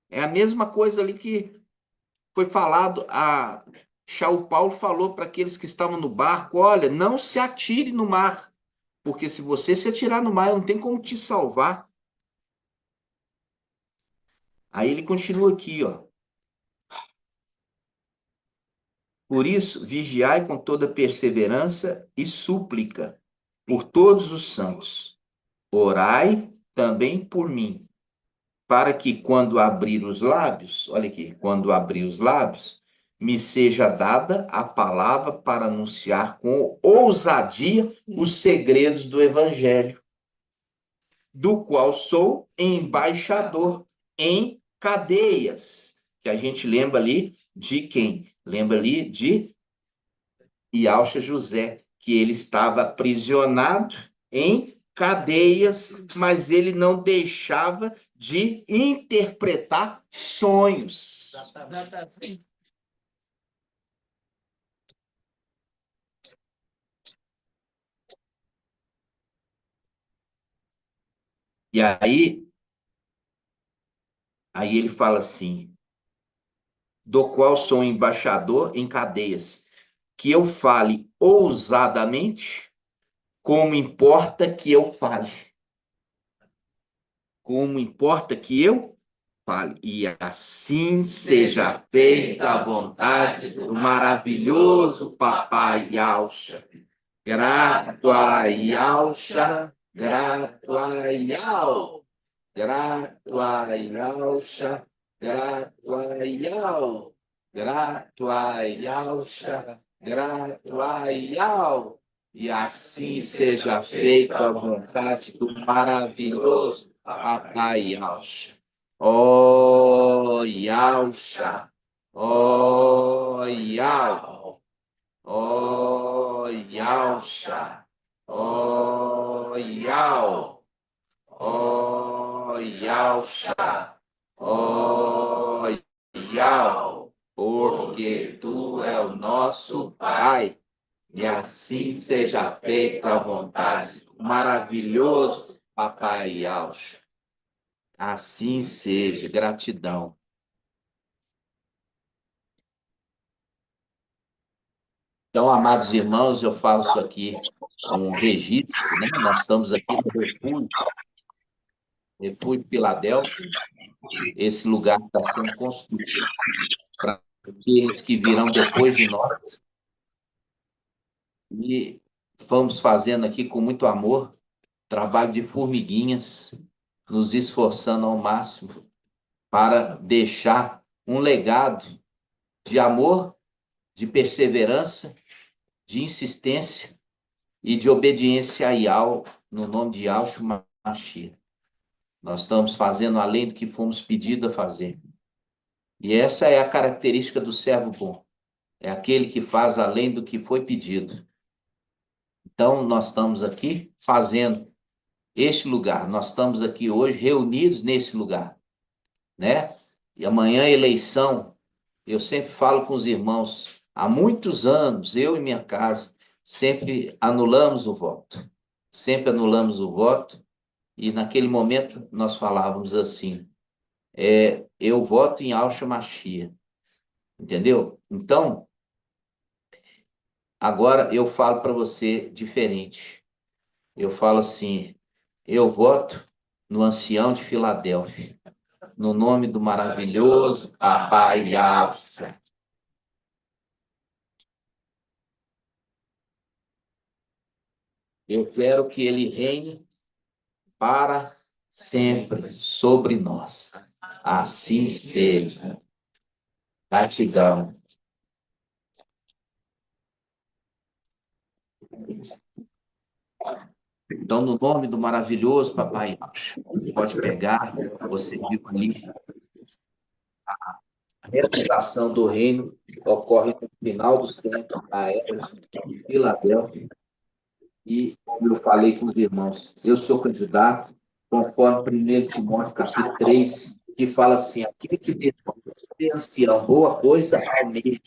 É a mesma coisa ali que foi falado, Shaul Paulo falou para aqueles que estavam no barco, olha, não se atire no mar, porque se você se atirar no mar, não tem como te salvar. Aí ele continua aqui, ó. Por isso, vigiai com toda perseverança e súplica por todos os santos. Orai também por mim, para que quando abrir os lábios, olha aqui, quando abrir os lábios, me seja dada a palavra para anunciar com ousadia os segredos do Evangelho. do qual sou embaixador em cadeias. Que a gente lembra ali de quem? Lembra ali de Iaucha José, que ele estava aprisionado em cadeias, mas ele não deixava de interpretar sonhos. E aí ele fala assim, do qual sou embaixador em cadeias, que eu fale ousadamente, como importa que eu fale. Como importa que eu fale. E assim seja feita a vontade do maravilhoso Papai Iaucha. Grato a Iaucha, grato a Iau. Grato a Iaucha, grato a Iau. Grato a Iaucha, grato a Iau. E assim seja feita a vontade do maravilhoso Papai Iaucha. Ó Iaucha, ó Iau, ó Iaucha, ó Iau, ó Iaucha, ó Iau, porque tu é o nosso Pai. E assim seja feita a vontade do maravilhoso Papai Iaucha. Assim seja, gratidão. Então, amados irmãos, eu faço aqui um registro, né? Nós estamos aqui no Refúgio Filadélfia. Esse lugar está sendo construído para aqueles que virão depois de nós. E vamos fazendo aqui com muito amor, trabalho de formiguinhas, nos esforçando ao máximo para deixar um legado de amor, de perseverança, de insistência e de obediência a Iau, no nome de Yahshua Mashiach. Nós estamos fazendo além do que fomos pedidos a fazer. E essa é a característica do servo bom. É aquele que faz além do que foi pedido. Então, nós estamos aqui fazendo este lugar. Nós estamos aqui hoje reunidos nesse lugar, né? E amanhã a eleição, eu sempre falo com os irmãos, há muitos anos, eu e minha casa, sempre anulamos o voto. Sempre anulamos o voto. E naquele momento nós falávamos assim, eu voto em Yahshua Mashiach. Entendeu? Então, agora eu falo para você diferente. Eu falo assim, eu voto no ancião de Filadélfia, no nome do maravilhoso Papai Yahshua. Eu quero que ele reine para sempre sobre nós. Assim seja. Gratidão. Então, no nome do maravilhoso Papai Yahshua, pode pegar, você viu ali, a realização do reino ocorre no final dos tempos, na era de Filadélfia. E, como eu falei com os irmãos, eu sou candidato, conforme 1 Timóteo, capítulo 3, que fala assim, aquele que tem ancião, boa coisa almeja.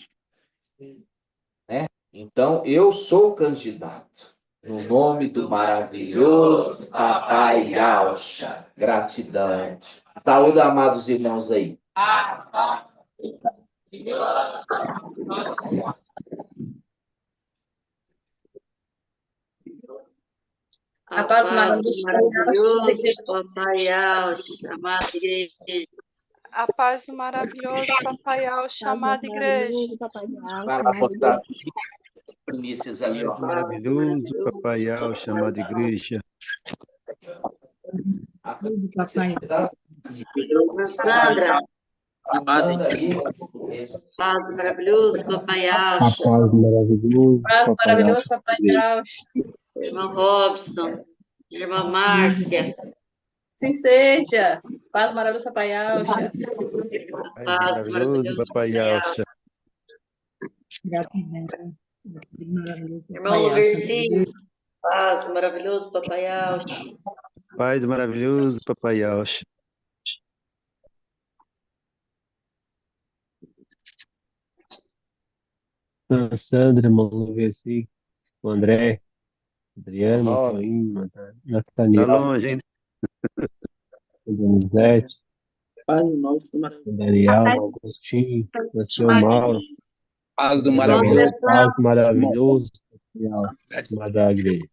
Né? Então, eu sou candidato. No nome do maravilhoso Papai Yahshua. Gratidão. Saúde, amados irmãos aí. A paz maravilhoso, Papai Yahshua, amada igreja. A paz do maravilhoso Papai Yahshua, amada igreja. Vai lá botar primícias ali, ó. Maravilhoso Papai Yahshua, amada igreja. Sandra. Paz maravilhoso Papai Yahshua. Paz maravilhoso. Paz maravilhoso Papai Yahshua. Irmão Robson, irmã Márcia, Assim seja. Paz maravilhoso, papai Alcha. Paz Maravilhoso, papai Alcha. Irmão Luverci, paz maravilhoso, papai Alcha. Pai do maravilhoso, papai Alcha. A Sandra, irmão Luverci, o André, Adriano, Ó, Toinho, tá Nathaniel, longe, hein? o Donizete, Paz do nosso o Daniel, o Agostinho, o seu Mauro, Paz do Irmão maravilhoso. Paz Alessandro, maravilhoso, social, da igreja.